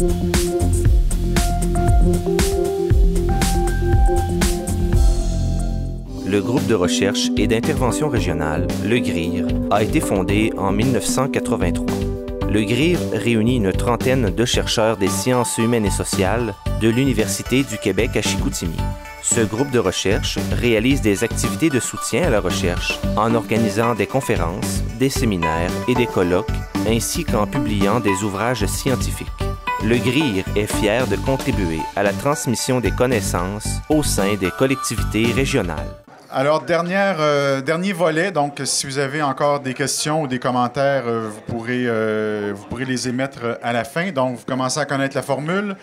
Le groupe de recherche et d'intervention régionale, le GRIR, a été fondé en 1983. Le GRIR réunit une trentaine de chercheurs des sciences humaines et sociales de l'Université du Québec à Chicoutimi. Ce groupe de recherche réalise des activités de soutien à la recherche en organisant des conférences, des séminaires et des colloques, ainsi qu'en publiant des ouvrages scientifiques. Le GRIR est fier de contribuer à la transmission des connaissances au sein des collectivités régionales. Alors, dernier volet. Donc, si vous avez encore des questions ou des commentaires, vous pourrez les émettre à la fin. Donc, vous commencez à connaître la formule.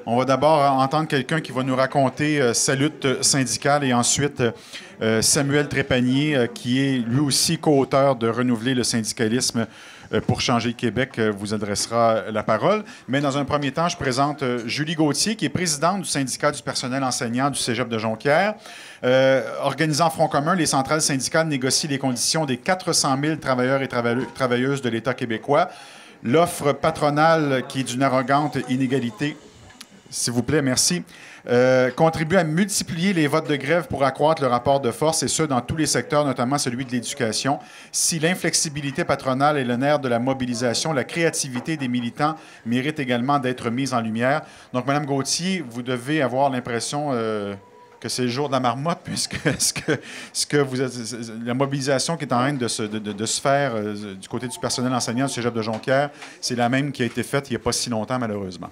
On va d'abord entendre quelqu'un qui va nous raconter sa lutte syndicale et ensuite Samuel Trépanier, qui est lui aussi co-auteur de Renouveler le syndicalisme pour changer le Québec, vous adressera la parole. Mais dans un premier temps, je présente Julie Gauthier, qui est présidente du syndicat du personnel enseignant du Cégep de Jonquière. Organisant Front commun, les centrales syndicales négocient les conditions des 400 000 travailleurs et travailleuses de l'État québécois. L'offre patronale, qui est d'une arrogante inégalité, s'il vous plaît, merci, contribue à multiplier les votes de grève pour accroître le rapport de force, et ce, dans tous les secteurs, notamment celui de l'éducation. Si l'inflexibilité patronale est le nerf de la mobilisation, la créativité des militants mérite également d'être mise en lumière. Donc, Mme Gauthier, vous devez avoir l'impression que c'est le jour de la marmotte, puisque la mobilisation qui est en train de se faire du côté du personnel enseignant du Cégep de Jonquière, c'est la même qui a été faite il n'y a pas si longtemps, malheureusement.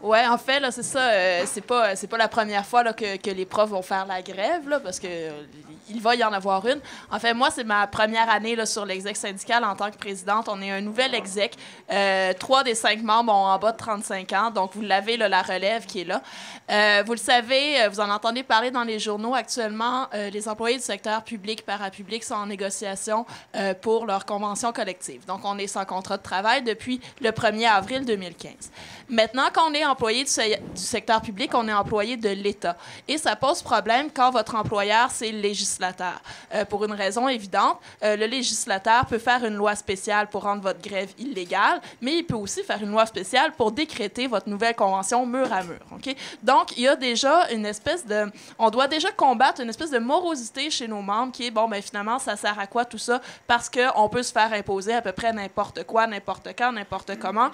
Oui, en fait, là, c'est ça. C'est pas la première fois là, que les profs vont faire la grève, là, parce que il va y en avoir une. En fait, moi, c'est ma première année là, sur l'exec syndical en tant que présidente. On est un nouvel exec. 3 des 5 membres ont en bas de 35 ans. Donc, vous l'avez, là, la relève qui est là. Vous le savez, vous en entendez parler dans les journaux actuellement. Les employés du secteur public, parapublic sont en négociation pour leur convention collective. Donc, on est sans contrat de travail depuis le 1er avril 2015. Maintenant, quand on est employé du secteur public, on est employé de l'État. Et ça pose problème quand votre employeur, c'est le législateur. Pour une raison évidente, le législateur peut faire une loi spéciale pour rendre votre grève illégale, mais il peut aussi faire une loi spéciale pour décréter votre nouvelle convention mur à mur. Okay? Donc, il y a déjà une espèce de... On doit déjà combattre une espèce de morosité chez nos membres qui est, bon, ben finalement, ça sert à quoi tout ça? Parce qu'on peut se faire imposer à peu près n'importe quoi, n'importe quand, n'importe comment.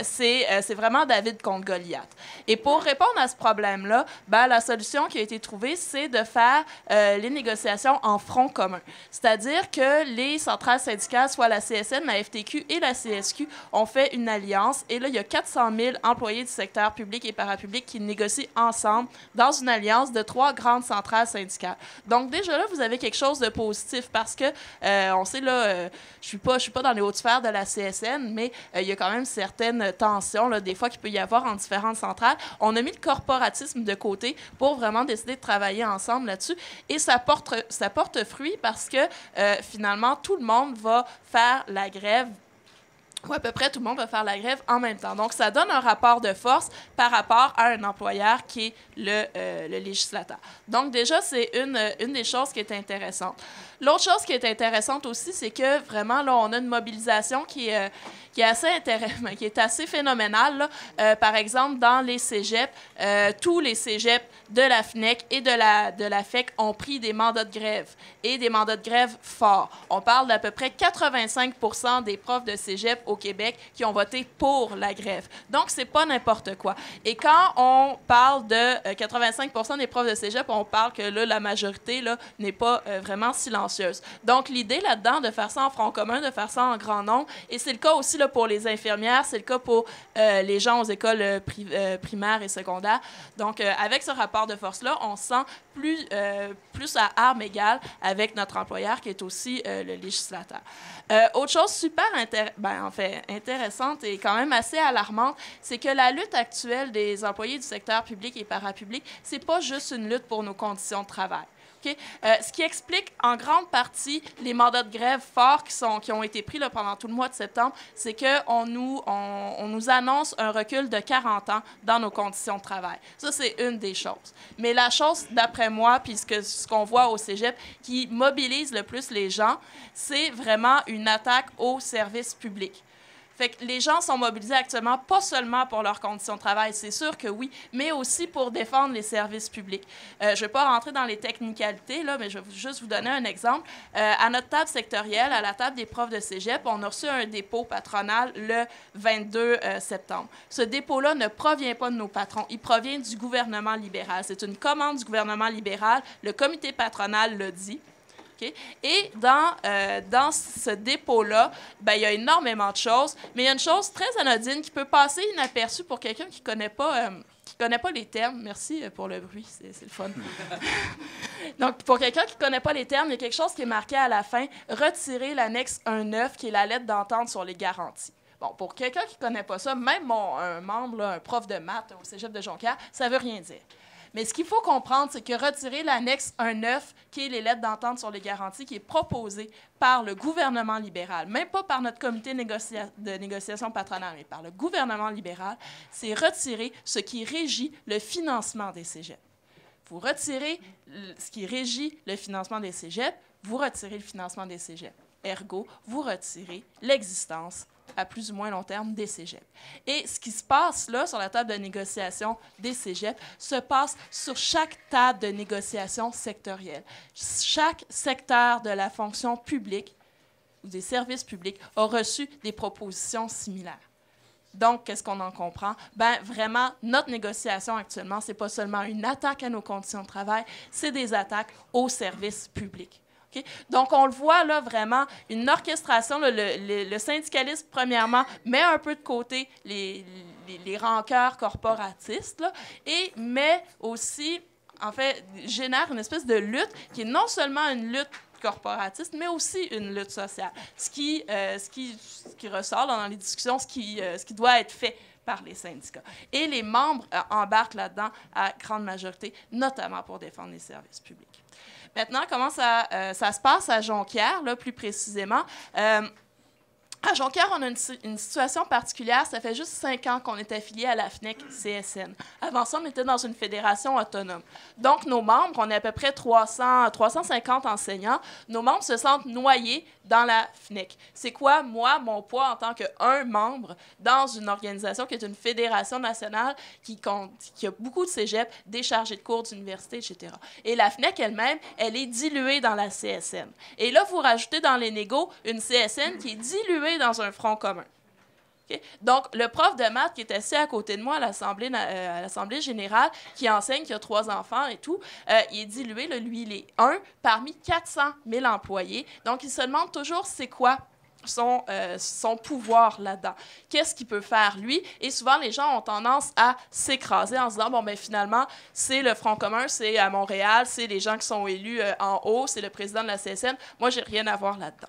C'est vraiment David contre Goliath. Et pour répondre à ce problème-là, ben, la solution qui a été trouvée, c'est de faire les négociations en front commun. C'est-à-dire que les centrales syndicales, soit la CSN, la FTQ et la CSQ, ont fait une alliance. Et là, il y a 400 000 employés du secteur public et parapublic qui négocient ensemble dans une alliance de 3 grandes centrales syndicales. Donc, déjà là, vous avez quelque chose de positif parce que, on sait, là, je suis pas dans les hautes sphères de la CSN, mais il y a quand même certaines tensions, là, des fois, qu'il peut y avoir en différentes centrales. On a mis le corporatisme de côté pour vraiment décider de travailler ensemble là-dessus. Et ça porte fruit parce que, finalement, tout le monde va faire la grève. Ou à peu près tout le monde va faire la grève en même temps. Donc, ça donne un rapport de force par rapport à un employeur qui est le législateur. Donc, déjà, c'est une des choses qui est intéressante. L'autre chose qui est intéressante aussi, c'est que vraiment, là, on a une mobilisation qui est assez phénoménale. Là. Par exemple, dans les cégeps, tous les cégeps de la FNEC et de la FEC ont pris des mandats de grève et des mandats de grève forts. On parle d'à peu près 85 % des profs de cégep au Québec qui ont voté pour la grève. Donc, c'est pas n'importe quoi. Et quand on parle de 85 % des profs de cégep, on parle que là, la majorité là, n'est pas vraiment silencieuse. Donc, l'idée là-dedans de faire ça en front commun, de faire ça en grand nombre, et c'est le cas aussi là, pour les infirmières, c'est le cas pour les gens aux écoles primaires et secondaires. Donc, avec ce rapport de force-là, on se sent plus à armes égales avec notre employeur qui est aussi le législateur. Autre chose super intéressante et quand même assez alarmante, c'est que la lutte actuelle des employés du secteur public et parapublic, c'est pas juste une lutte pour nos conditions de travail. Okay? Ce qui explique en grande partie les mandats de grève forts qui ont été pris là, pendant tout le mois de septembre, c'est qu'on nous annonce un recul de 40 ans dans nos conditions de travail. Ça, c'est une des choses. Mais la chose, d'après moi, puis ce qu'on voit au cégep, qui mobilise le plus les gens, c'est vraiment une attaque au service public. Fait que les gens sont mobilisés actuellement, pas seulement pour leurs conditions de travail, c'est sûr que oui, mais aussi pour défendre les services publics. Je ne vais pas rentrer dans les technicalités, là, mais je vais juste vous donner un exemple. À notre table sectorielle, à la table des profs de cégep, on a reçu un dépôt patronal le 22 septembre. Ce dépôt-là ne provient pas de nos patrons, il provient du gouvernement libéral. C'est une commande du gouvernement libéral, le comité patronal l'a dit. Okay? Et dans ce dépôt-là, ben, il y a énormément de choses, mais il y a une chose très anodine qui peut passer inaperçue pour quelqu'un qui ne connaît pas les termes. Merci pour le bruit, c'est le fun. Donc, pour quelqu'un qui ne connaît pas les termes, il y a quelque chose qui est marqué à la fin, retirer l'annexe 1.9, qui est la lettre d'entente sur les garanties. Bon, pour quelqu'un qui ne connaît pas ça, même un membre, là, un prof de maths au cégep de Jonquière, ça ne veut rien dire. Mais ce qu'il faut comprendre, c'est que retirer l'annexe 1.9, qui est les lettres d'entente sur les garanties, qui est proposée par le gouvernement libéral, même pas par notre comité de négociation patronale, mais par le gouvernement libéral, c'est retirer ce qui régit le financement des cégeps. Vous retirez ce qui régit le financement des cégeps, vous retirez le financement des cégeps. Ergo, vous retirez l'existence à plus ou moins long terme des cégeps. Et ce qui se passe là, sur la table de négociation des cégeps, se passe sur chaque table de négociation sectorielle. Chaque secteur de la fonction publique ou des services publics a reçu des propositions similaires. Donc, qu'est-ce qu'on en comprend? Bien, vraiment, notre négociation actuellement, ce n'est pas seulement une attaque à nos conditions de travail, c'est des attaques aux services publics. Okay? Donc, on le voit là vraiment, une orchestration, là, le syndicalisme, premièrement, met un peu de côté les rancœurs corporatistes, là, et met aussi, en fait, génère une espèce de lutte qui est non seulement une lutte corporatiste, mais aussi une lutte sociale. Ce qui ressort là, dans les discussions, ce qui doit être fait par les syndicats. Et les membres embarquent là-dedans à grande majorité, notamment pour défendre les services publics. Maintenant, comment ça se passe à Jonquière, là, plus précisément? À Jonquière, on a une situation particulière. Ça fait juste 5 ans qu'on est affilié à la FNEC-CSN. Avant ça, on était dans une fédération autonome. Donc, nos membres, on est à peu près 350 enseignants, nos membres se sentent noyés dans la FNEC. C'est quoi, moi, mon poids en tant qu'un membre dans une organisation qui est une fédération nationale qui a beaucoup de cégeps, des chargés de cours d'université, etc. Et la FNEC elle-même, elle est diluée dans la CSN. Et là, vous rajoutez dans les négos une CSN qui est diluée dans un front commun. Okay? Donc, le prof de maths qui est assis à côté de moi à l'Assemblée générale, qui enseigne, qui a 3 enfants et tout, il est dilué, là, lui, il est 1 parmi 400 000 employés. Donc, il se demande toujours c'est quoi son pouvoir là-dedans. Qu'est-ce qu'il peut faire, lui? Et souvent, les gens ont tendance à s'écraser en se disant, bon, ben finalement, c'est le Front commun, c'est à Montréal, c'est les gens qui sont élus en haut, c'est le président de la CSN. Moi, j'ai rien à voir là-dedans.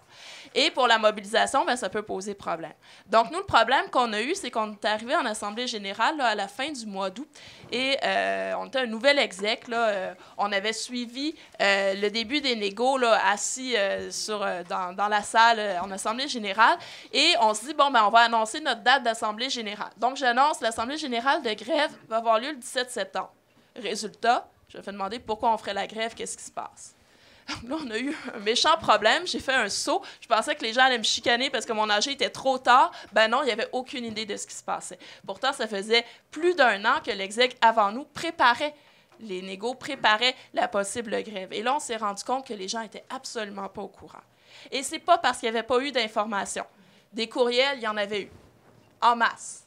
Et pour la mobilisation, bien, ça peut poser problème. Donc, nous, le problème qu'on a eu, c'est qu'on est arrivé en Assemblée générale là, à la fin du mois d'août et on était un nouvel exec. Là, on avait suivi le début des négos là, assis dans la salle en Assemblée générale et on se dit, bon, ben, on va annoncer notre date d'Assemblée générale. Donc, j'annonce l'Assemblée générale de grève va avoir lieu le 17 septembre. Résultat, je me fais demander pourquoi on ferait la grève, qu'est-ce qui se passe? Là, on a eu un méchant problème. J'ai fait un saut. Je pensais que les gens allaient me chicaner parce que mon AG était trop tard. Ben non, il n'y avait aucune idée de ce qui se passait. Pourtant, ça faisait plus d'1 an que l'exec avant nous préparait les négos, préparait la possible grève. Et là, on s'est rendu compte que les gens n'étaient absolument pas au courant. Et c'est pas parce qu'il n'y avait pas eu d'informations. Des courriels, il y en avait eu. En masse.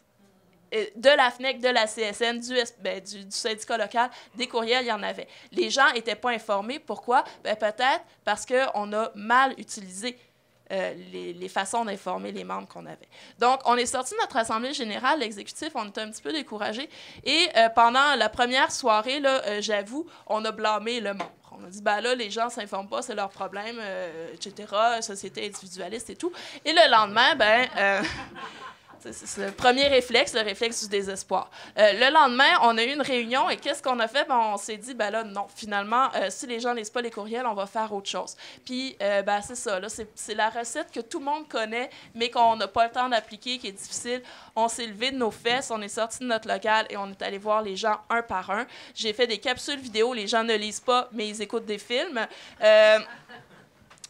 De la FNEC, de la CSN, du syndicat local, des courriels, il y en avait. Les gens n'étaient pas informés. Pourquoi? Bien, peut-être parce qu'on a mal utilisé les façons d'informer les membres qu'on avait. Donc, on est sorti de notre Assemblée générale, l'exécutif, on était un petit peu découragé. Et pendant la première soirée, là, j'avoue, on a blâmé le membre. On a dit, ben là, les gens ne s'informent pas, c'est leur problème, etc., société individualiste et tout. Et le lendemain, c'est le premier réflexe, le réflexe du désespoir. Le lendemain, on a eu une réunion et qu'est-ce qu'on a fait? Ben, on s'est dit, ben là, non, finalement, si les gens ne lisent pas les courriels, on va faire autre chose. Puis, c'est ça, là, c'est la recette que tout le monde connaît, mais qu'on n'a pas le temps d'appliquer, qui est difficile. On s'est levé de nos fesses, on est sorti de notre local et on est allé voir les gens un par un. J'ai fait des capsules vidéo, les gens ne lisent pas, mais ils écoutent des films.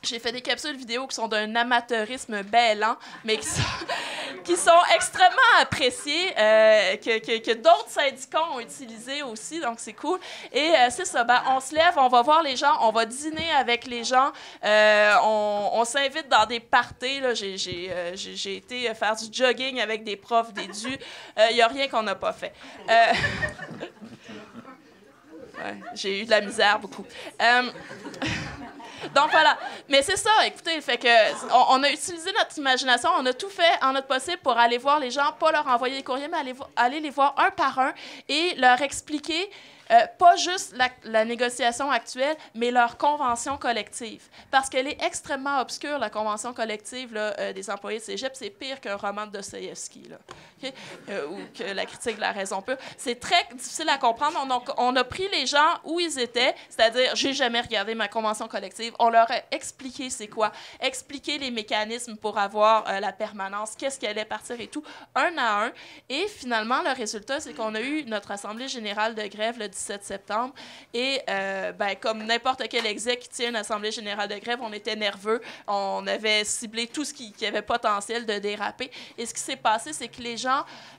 J'ai fait des capsules vidéo qui sont d'un amateurisme bêlant, mais qui sont extrêmement appréciées, que d'autres syndicats ont utilisées aussi, donc c'est cool. Et c'est ça, ben, on se lève, on va voir les gens, on va dîner avec les gens, on s'invite dans des parties. J'ai été faire du jogging avec des profs d'édu. Il n'y a rien qu'on n'a pas fait. Ouais, j'ai eu de la misère beaucoup. Donc voilà. Mais c'est ça, écoutez, fait que on a utilisé notre imagination, on a tout fait en notre possible pour aller voir les gens, pas leur envoyer des courriers, mais aller les voir un par un et leur expliquer pas juste la négociation actuelle, mais leur convention collective. Parce qu'elle est extrêmement obscure, la convention collective là, des employés de cégep. C'est pire qu'un roman de Dostoïevski, là. Okay? Ou que la critique de la raison pure. C'est très difficile à comprendre. On a pris les gens où ils étaient, c'est-à-dire, j'ai jamais regardé ma convention collective. On leur a expliqué c'est quoi, expliqué les mécanismes pour avoir la permanence, qu'est-ce qui allait partir et tout, un à un. Et finalement, le résultat, c'est qu'on a eu notre assemblée générale de grève le 17 septembre. Et ben, comme n'importe quel exec qui tient une assemblée générale de grève, on était nerveux. On avait ciblé tout ce qui avait potentiel de déraper. Et ce qui s'est passé, c'est que les gens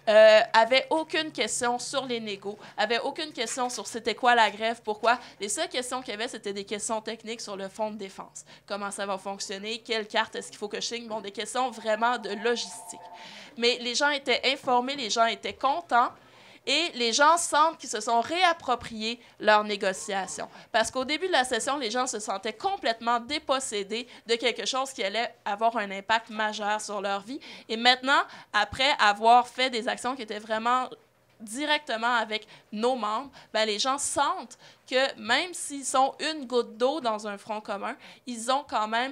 avaient aucune question sur les négos, avaient aucune question sur c'était quoi la grève, pourquoi. Les seules questions qu'il y avait, c'était des questions techniques sur le fonds de défense. Comment ça va fonctionner? Quelle carte est-ce qu'il faut que je signe? Bon, des questions vraiment de logistique. Mais les gens étaient informés, les gens étaient contents. Et les gens sentent qu'ils se sont réappropriés leurs négociations. Parce qu'au début de la session, les gens se sentaient complètement dépossédés de quelque chose qui allait avoir un impact majeur sur leur vie. Et maintenant, après avoir fait des actions qui étaient vraiment directement avec nos membres, ben, les gens sentent que même s'ils sont une goutte d'eau dans un front commun, ils ont quand même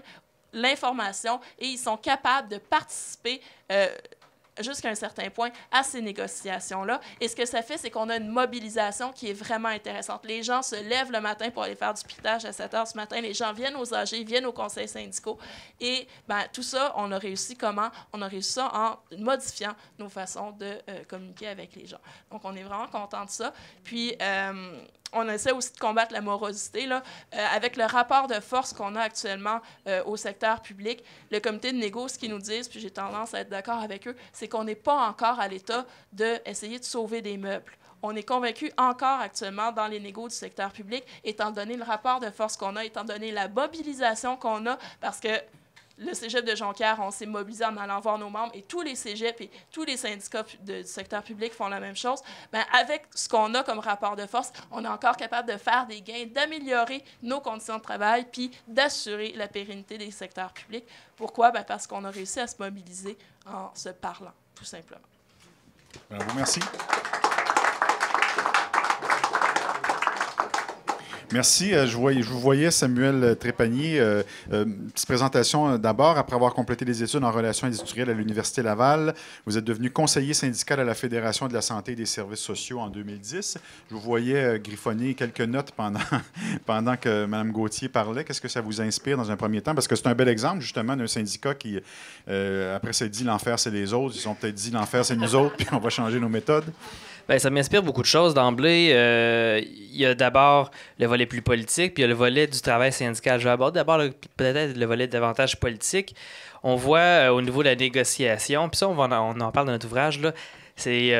l'information et ils sont capables de participer jusqu'à un certain point à ces négociations-là. Et ce que ça fait, c'est qu'on a une mobilisation qui est vraiment intéressante. Les gens se lèvent le matin pour aller faire du piquetage à 7 h ce matin. Les gens viennent aux AG, viennent aux conseils syndicaux. Et ben, tout ça, on a réussi comment? On a réussi ça en modifiant nos façons de communiquer avec les gens. Donc, on est vraiment content de ça. Puis, on essaie aussi de combattre la morosité. Là, avec le rapport de force qu'on a actuellement au secteur public, le comité de négo, ce qu'ils nous disent, puis j'ai tendance à être d'accord avec eux, c'est qu'on n'est pas encore à l'état d'essayer de sauver des meubles. On est convaincu encore actuellement dans les négos du secteur public, étant donné le rapport de force qu'on a, étant donné la mobilisation qu'on a, parce que le cégep de Jonquière, on s'est mobilisé en allant voir nos membres et tous les cégeps et tous les syndicats du secteur public font la même chose. Bien, avec ce qu'on a comme rapport de force, on est encore capable de faire des gains, d'améliorer nos conditions de travail puis d'assurer la pérennité des secteurs publics. Pourquoi? Bien, parce qu'on a réussi à se mobiliser en se parlant, tout simplement. Bravo, merci. Merci. Je vous voyais, Samuel Trépanier. Petite présentation d'abord. Après avoir complété des études en relations industrielles à l'Université Laval, vous êtes devenu conseiller syndical à la Fédération de la santé et des services sociaux en 2010. Je vous voyais griffonner quelques notes pendant que Mme Gauthier parlait. Qu'est-ce que ça vous inspire dans un premier temps? Parce que c'est un bel exemple, justement, d'un syndicat qui, après, s'est dit l'enfer, c'est les autres. Ils ont peut-être dit l'enfer, c'est nous autres, puis on va changer nos méthodes. Bien, ça m'inspire beaucoup de choses. D'emblée, il y a d'abord le volet plus politique, puis il y a le volet du travail syndical. Je vais aborder d'abord peut-être le volet davantage politique. On voit au niveau de la négociation, puis ça, on en parle dans notre ouvrage, là, c'est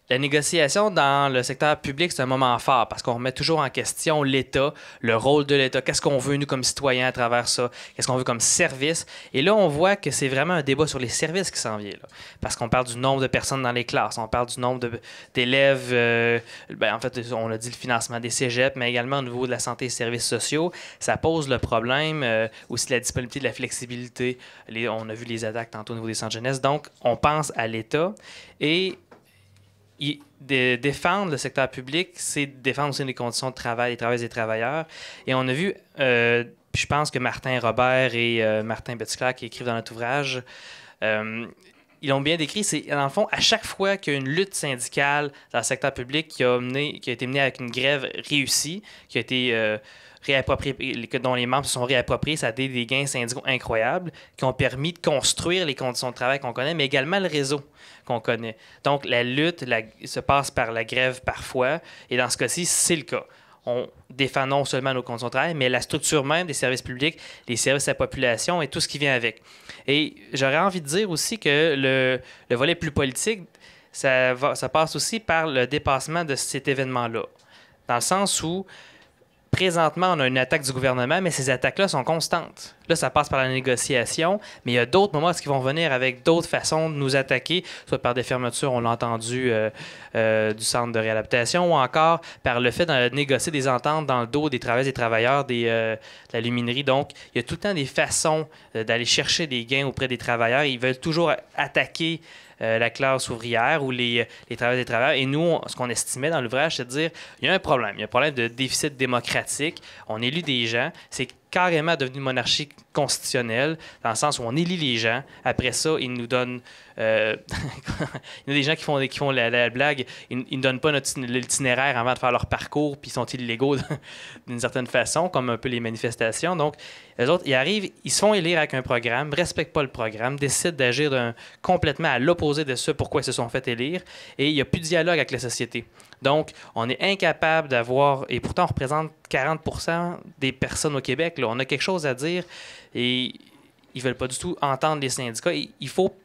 la négociation dans le secteur public, c'est un moment fort parce qu'on remet toujours en question l'État, le rôle de l'État. Qu'est-ce qu'on veut, nous, comme citoyens, à travers ça? Qu'est-ce qu'on veut comme service? Et là, on voit que c'est vraiment un débat sur les services qui s'en vient, là. Parce qu'on parle du nombre de personnes dans les classes, on parle du nombre d'élèves. En fait, on a dit le financement des cégeps, mais également au niveau de la santé et des services sociaux. Ça pose le problème, aussi la disponibilité de la flexibilité. On a vu les attaques tantôt au niveau des centres jeunesse. Donc, on pense à l'État et défendre le secteur public, c'est défendre aussi les conditions de travail, les travailleuses et les travailleurs. Et on a vu, je pense que Martin Robert et Martin Betticlair, qui écrivent dans notre ouvrage, ils l'ont bien décrit. C'est, dans le fond, à chaque fois qu'il y a une lutte syndicale dans le secteur public qui a été menée avec une grève réussie, qui a été dont les membres se sont réappropriés, ça a été des gains syndicaux incroyables qui ont permis de construire les conditions de travail qu'on connaît, mais également le réseau qu'on connaît. Donc, la lutte se passe par la grève parfois, et dans ce cas-ci, c'est le cas. on défend non seulement nos conditions de travail, mais la structure même des services publics, les services à la population et tout ce qui vient avec. Et j'aurais envie de dire aussi que le volet plus politique, ça passe aussi par le dépassement de cet événement-là. Dans le sens où, présentement, on a une attaque du gouvernement, mais ces attaques-là sont constantes. Là, ça passe par la négociation, mais il y a d'autres moments qui vont venir avec d'autres façons de nous attaquer, soit par des fermetures, on l'a entendu, du centre de réadaptation, ou encore par le fait de négocier des ententes dans le dos des travailleurs et des travailleurs de la luminerie. Donc, il y a tout le temps des façons d'aller chercher des gains auprès des travailleurs. Ils veulent toujours attaquer la classe ouvrière ou les travailleurs et les travailleurs. Et nous, ce qu'on estimait dans l'ouvrage, c'est de dire il y a un problème. Il y a un problème de déficit démocratique. On élit des gens. C'est carrément devenu une monarchie constitutionnelle, dans le sens où on élit les gens. Après ça, ils nous donnent... il y a des gens qui font la blague. Ils ne donnent pas l'itinéraire avant de faire leur parcours, puis ils sont illégaux d'une certaine façon, comme un peu les manifestations. Donc, les autres, ils arrivent, ils se font élire avec un programme, ne respectent pas le programme, décident d'agir complètement à l'opposé de ce pourquoi ils se sont fait élire, et il n'y a plus de dialogue avec la société. Donc, on est incapable d'avoir, et pourtant on représente 40% des personnes au Québec, là, on a quelque chose à dire, et ils ne veulent pas du tout entendre les syndicats. Il faut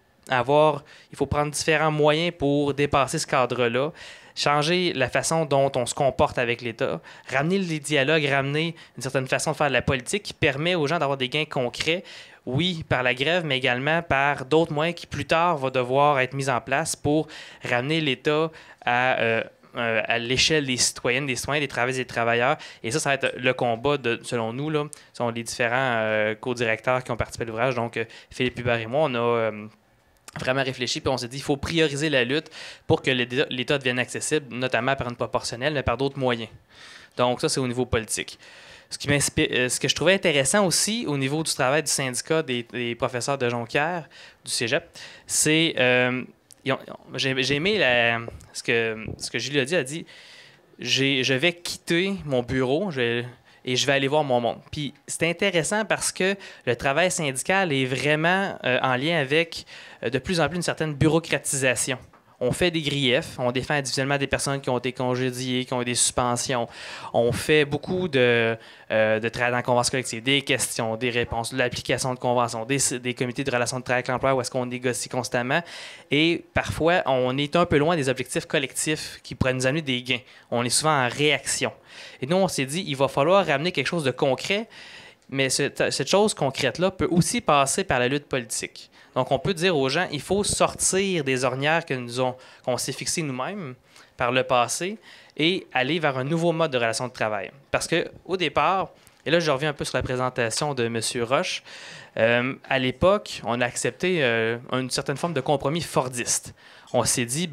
prendre différents moyens pour dépasser ce cadre-là, changer la façon dont on se comporte avec l'État, ramener les dialogues, ramener une certaine façon de faire de la politique qui permet aux gens d'avoir des gains concrets, oui, par la grève, mais également par d'autres moyens qui, plus tard, vont devoir être mis en place pour ramener l'État à l'échelle des citoyennes, des citoyens, des travailleuses et des travailleurs. Et ça va être le combat, selon nous, là, sont les différents co-directeurs qui ont participé à l'ouvrage. Donc, Philippe Hubert et moi, on a vraiment réfléchi, puis on s'est dit qu'il faut prioriser la lutte pour que l'État devienne accessible, notamment par une proportionnelle, mais par d'autres moyens. Donc, ça, c'est au niveau politique. Ce que je trouvais intéressant aussi au niveau du travail du syndicat des professeurs de Jonquière, du cégep, c'est... j'ai aimé ce que Julie a dit. Elle a dit je vais quitter mon bureau et je vais aller voir mon monde. Puis c'est intéressant parce que le travail syndical est vraiment en lien avec de plus en plus une certaine bureaucratisation. On fait des griefs, on défend individuellement des personnes qui ont été congédiées, qui ont eu des suspensions. On fait beaucoup de travail en convention collective, des questions, des réponses, de l'application de conventions, des comités de relations de travail avec l'emploi où est-ce qu'on négocie constamment. Et parfois, on est un peu loin des objectifs collectifs qui pourraient nous amener des gains. On est souvent en réaction. Et nous, on s'est dit, il va falloir ramener quelque chose de concret, mais cette chose concrète-là peut aussi passer par la lutte politique. Donc, on peut dire aux gens, il faut sortir des ornières qu'on s'est fixées nous-mêmes par le passé et aller vers un nouveau mode de relation de travail. Parce qu'au départ, et là, je reviens un peu sur la présentation de M. Roche, à l'époque, on a accepté une certaine forme de compromis fordiste. On s'est dit,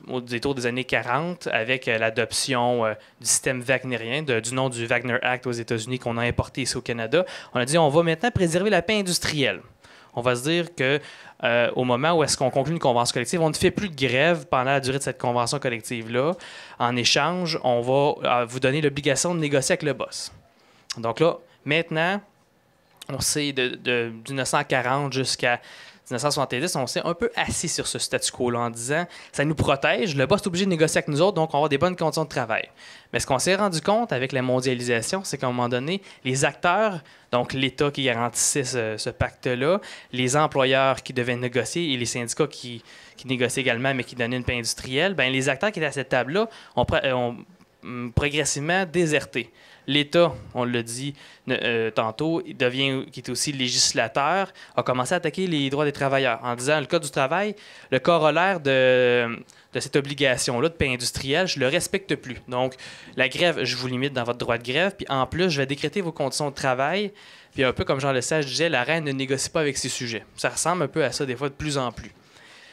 au détour des années 40, avec l'adoption du système wagnérien, du nom du Wagner Act aux États-Unis qu'on a importé ici au Canada, on a dit, on va maintenant préserver la paix industrielle. On va se dire que au moment où est-ce qu'on conclut une convention collective, on ne fait plus de grève pendant la durée de cette convention collective-là. En échange, on va vous donner l'obligation de négocier avec le boss. Donc là, maintenant, on sait de 1940 jusqu'à 1970, on s'est un peu assis sur ce statu quo-là en disant ça nous protège, le boss est obligé de négocier avec nous autres, donc on va avoir des bonnes conditions de travail. Mais ce qu'on s'est rendu compte avec la mondialisation, c'est qu'à un moment donné, les acteurs, donc l'État qui garantissait ce pacte-là, les employeurs qui devaient négocier et les syndicats qui négociaient également, mais qui donnaient une paix industrielle, les acteurs qui étaient à cette table-là ont progressivement déserté. L'État, on l'a dit tantôt, qui est aussi législateur, a commencé à attaquer les droits des travailleurs en disant le Code du travail, le corollaire de cette obligation-là de paix industrielle, je ne le respecte plus. Donc, la grève, je vous limite dans votre droit de grève, puis en plus, je vais décréter vos conditions de travail, puis un peu comme Jean Lesage disait, la reine ne négocie pas avec ses sujets. Ça ressemble un peu à ça, des fois, de plus en plus.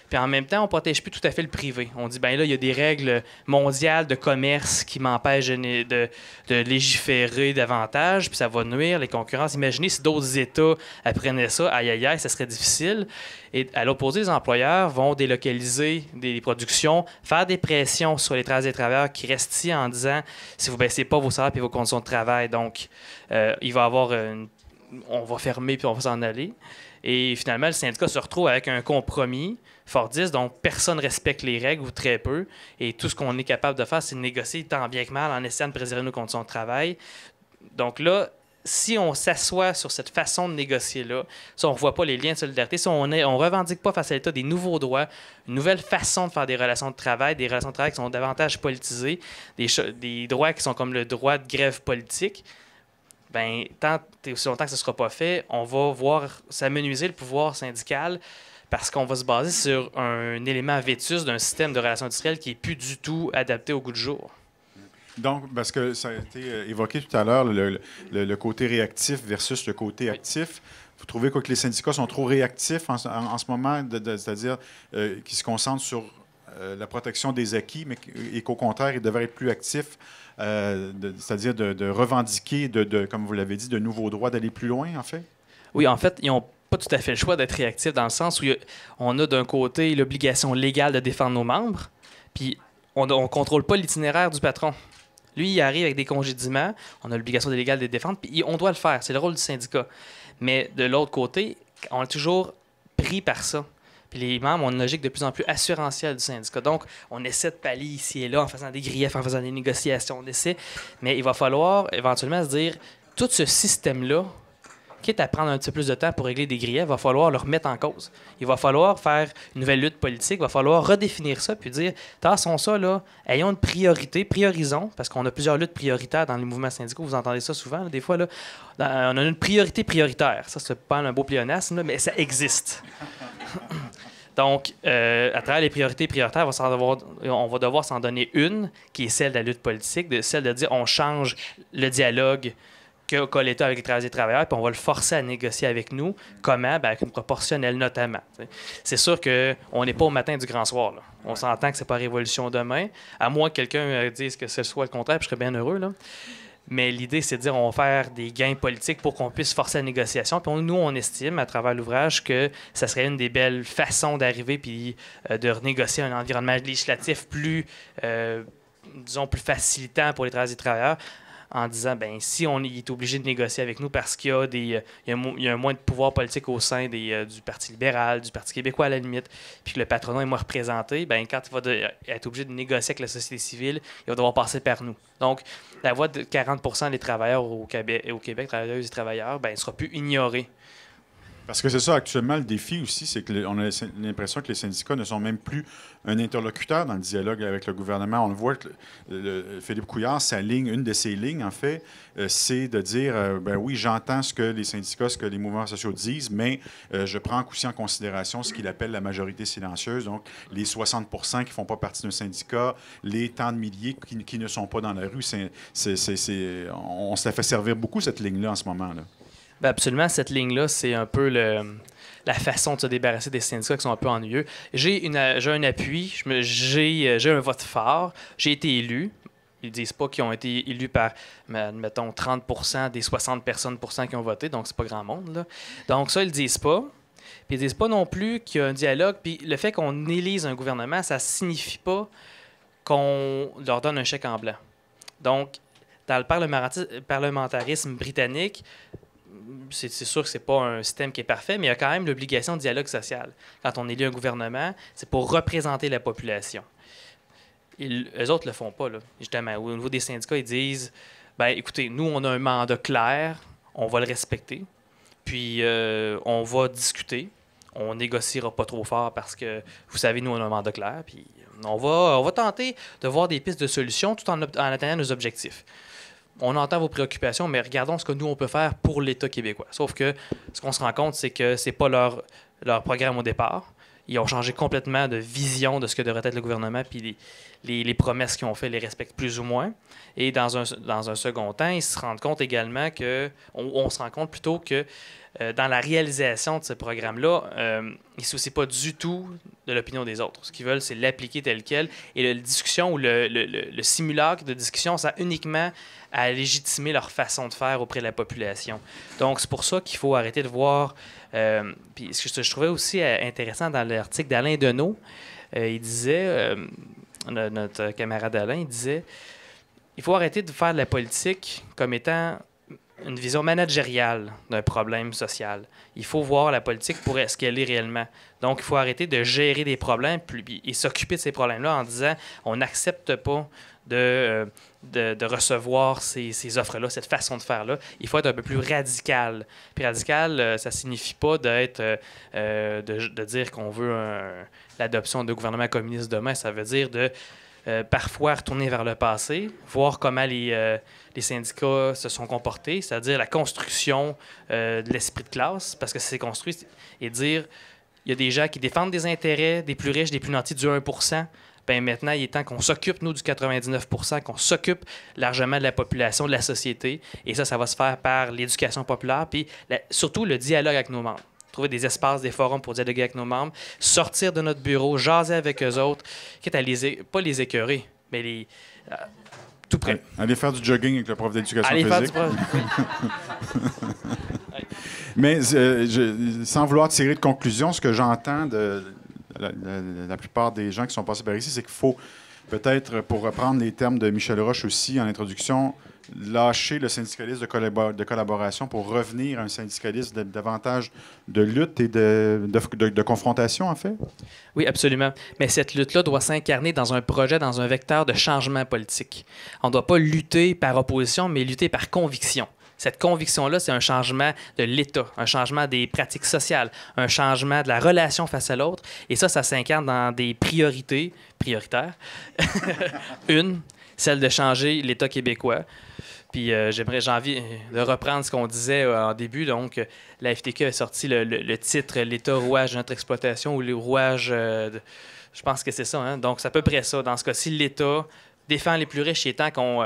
Puis en même temps, on ne protège plus tout à fait le privé. On dit, là, il y a des règles mondiales de commerce qui m'empêchent de légiférer davantage, puis ça va nuire les concurrences. Imaginez si d'autres États apprenaient ça, aïe, aïe, aïe, ça serait difficile. Et à l'opposé, les employeurs vont délocaliser des productions, faire des pressions sur les travailleurs et les travailleurs qui restent ici en disant, si vous ne baissez pas vos salaires et vos conditions de travail, donc il va y avoir on va fermer puis on va s'en aller. Et finalement, le syndicat se retrouve avec un compromis Fordistes, donc personne ne respecte les règles ou très peu. Et tout ce qu'on est capable de faire, c'est de négocier tant bien que mal en essayant de préserver nos conditions de travail. Donc là, si on s'assoit sur cette façon de négocier-là, si on ne voit pas les liens de solidarité, si on ne revendique pas face à l'État des nouveaux droits, une nouvelle façon de faire des relations de travail qui sont davantage politisées, des droits qui sont comme le droit de grève politique, ben, tant et aussi longtemps que ce ne sera pas fait, on va voir s'amenuiser le pouvoir syndical parce qu'on va se baser sur un élément vétus d'un système de relations industrielles qui n'est plus du tout adapté au goût du jour. Donc, parce que ça a été évoqué tout à l'heure, le côté réactif versus le côté actif. Vous trouvez quoi, que les syndicats sont trop réactifs en ce moment, c'est-à-dire qu'ils se concentrent sur la protection des acquis, et qu'au contraire, ils devraient être plus actifs, c'est-à-dire de revendiquer, comme vous l'avez dit, de nouveaux droits, d'aller plus loin, en fait? Oui, en fait, ils n'ont pas tout à fait le choix d'être réactifs dans le sens où on a d'un côté l'obligation légale de défendre nos membres, puis on ne contrôle pas l'itinéraire du patron. Lui, il arrive avec des congédiements, on a l'obligation légale de les défendre, puis on doit le faire, c'est le rôle du syndicat. Mais de l'autre côté, on est toujours pris par ça. Puis les membres ont une logique de plus en plus assurantielle du syndicat. Donc, on essaie de pallier ici et là en faisant des griefs, en faisant des négociations, on essaie. Mais il va falloir éventuellement se dire, tout ce système-là, quitte à prendre un petit peu plus de temps pour régler des griefs, il va falloir le remettre en cause. Il va falloir faire une nouvelle lutte politique, il va falloir redéfinir ça, puis dire, tassons ça, là, ayons une priorité, priorisons, parce qu'on a plusieurs luttes prioritaires dans les mouvements syndicaux, vous entendez ça souvent, là, des fois, là, on a une priorité prioritaire. Ça, c'est pas un beau pléonasme, là, mais ça existe. Donc, à travers les priorités prioritaires, on va devoir s'en donner une, qui est celle de la lutte politique, celle de dire on change le dialogue qu'a l'État avec les travailleurs et les travailleurs, puis on va le forcer à négocier avec nous. Comment? Ben, avec une proportionnelle, notamment. C'est sûr qu'on n'est pas au matin du grand soir. Là. On s'entend que c'est pas révolution demain, à moins que quelqu'un dise que ce soit le contraire, puis je serais bien heureux. Là. Mais l'idée, c'est de dire on va faire des gains politiques pour qu'on puisse forcer la négociation. Puis nous, on estime, à travers l'ouvrage, que ça serait une des belles façons d'arriver puis de renégocier un environnement législatif plus, disons, plus facilitant pour les travailleurs et les travailleurs, en disant, ben si on est obligé de négocier avec nous parce qu'il y a, il y a un moins de pouvoir politique au sein du Parti libéral, du Parti québécois à la limite, puis que le patronat est moins représenté, ben quand il va être obligé de négocier avec la société civile, il va devoir passer par nous. Donc, la voix de 40% des travailleurs au Québec, travailleuses et travailleurs, ben, sera plus ignorée. Parce que c'est ça, actuellement, le défi aussi, c'est qu'on a l'impression que les syndicats ne sont même plus un interlocuteur dans le dialogue avec le gouvernement. On le voit que Philippe Couillard, une de ses lignes, en fait, c'est de dire, ben oui, j'entends ce que les syndicats, ce que les mouvements sociaux disent, mais je prends aussi en considération ce qu'il appelle la majorité silencieuse, donc les 60 % qui ne font pas partie d'un syndicat, les tant de milliers qui ne sont pas dans la rue. On se la fait servir beaucoup, cette ligne-là, en ce moment-là. Ben absolument, cette ligne-là, c'est un peu la façon de se débarrasser des syndicats qui sont un peu ennuyeux. J'ai un appui, j'ai un vote fort, j'ai été élu. Ils ne disent pas qu'ils ont été élus par, mettons, 30 % des 60 personnes qui ont voté, donc c'est pas grand monde. Là. Donc ça, ils ne le disent pas. Puis ils ne disent pas non plus qu'il y a un dialogue. Puis le fait qu'on élise un gouvernement, ça ne signifie pas qu'on leur donne un chèque en blanc. Donc, dans le parlementarisme britannique, c'est sûr que ce n'est pas un système qui est parfait, mais il y a quand même l'obligation de dialogue social. Quand on élit un gouvernement, c'est pour représenter la population. Eux autres ne le font pas, là. Justement. Au niveau des syndicats, ils disent, ben, écoutez, nous, on a un mandat clair, on va le respecter, puis on va discuter. On négociera pas trop fort parce que, vous savez, nous, on a un mandat clair, puis on va tenter de voir des pistes de solutions tout en atteignant nos objectifs. On entend vos préoccupations, mais regardons ce que nous, on peut faire pour l'État québécois. Sauf que ce qu'on se rend compte, c'est que ce n'est pas leur programme au départ. Ils ont changé complètement de vision de ce que devrait être le gouvernement, puis les promesses qu'ils ont fait les respectent plus ou moins. Et dans un second temps, ils se rendent compte également que, on se rend compte plutôt que dans la réalisation de ce programme-là, ils ne se soucient pas du tout de l'opinion des autres. Ce qu'ils veulent, c'est l'appliquer tel quel. Et la discussion ou le simulacre de discussion, ça uniquement à légitimer leur façon de faire auprès de la population. Donc, c'est pour ça qu'il faut arrêter de voir... puis ce que je trouvais aussi intéressant dans l'article d'Alain Deneau, il disait, notre camarade Alain, il disait, il faut arrêter de faire de la politique comme étant une vision managériale d'un problème social. Il faut voir la politique pour ce qu'elle est réellement. Donc, il faut arrêter de gérer des problèmes et s'occuper de ces problèmes-là en disant on n'accepte pas de recevoir ces offres-là, cette façon de faire-là. Il faut être un peu plus radical. Puis radical, ça ne signifie pas de dire qu'on veut l'adoption de gouvernement communiste demain. Ça veut dire de parfois retourner vers le passé, voir comment les syndicats se sont comportés, c'est-à-dire la construction de l'esprit de classe, parce que c'est construit, et dire il y a des gens qui défendent des intérêts des plus riches, des plus nantis, du 1%. Bien, maintenant, il est temps qu'on s'occupe, nous, du 99%, qu'on s'occupe largement de la population, de la société. Et ça va se faire par l'éducation populaire, puis surtout le dialogue avec nos membres. Trouver des espaces, des forums pour dialoguer avec nos membres, sortir de notre bureau, jaser avec eux autres, quitte à pas les écœurer, mais tout près. Aller faire du jogging avec le prof d'éducation physique. Faire du prof. Mais sans vouloir tirer de conclusion, ce que j'entends de la plupart des gens qui sont passés par ici, c'est qu'il faut peut-être, pour reprendre les termes de Michel Roche aussi en introduction, lâcher le syndicalisme de collaboration pour revenir à un syndicalisme davantage de lutte et de confrontation, en fait? Oui, absolument. Mais cette lutte-là doit s'incarner dans un projet, dans un vecteur de changement politique. On ne doit pas lutter par opposition, mais lutter par conviction. Cette conviction-là, c'est un changement de l'État, un changement des pratiques sociales, un changement de la relation face à l'autre. Et ça s'incarne dans des prioritaires. Une, celle de changer l'État québécois. Puis j'ai envie de reprendre ce qu'on disait en début. Donc, la FTQ a sorti le titre « L'État rouage de notre exploitation » ou « le rouage je pense que c'est ça. Hein? Donc, c'est à peu près ça. Dans ce cas-ci, l'État défend les plus riches. Il est temps qu'on...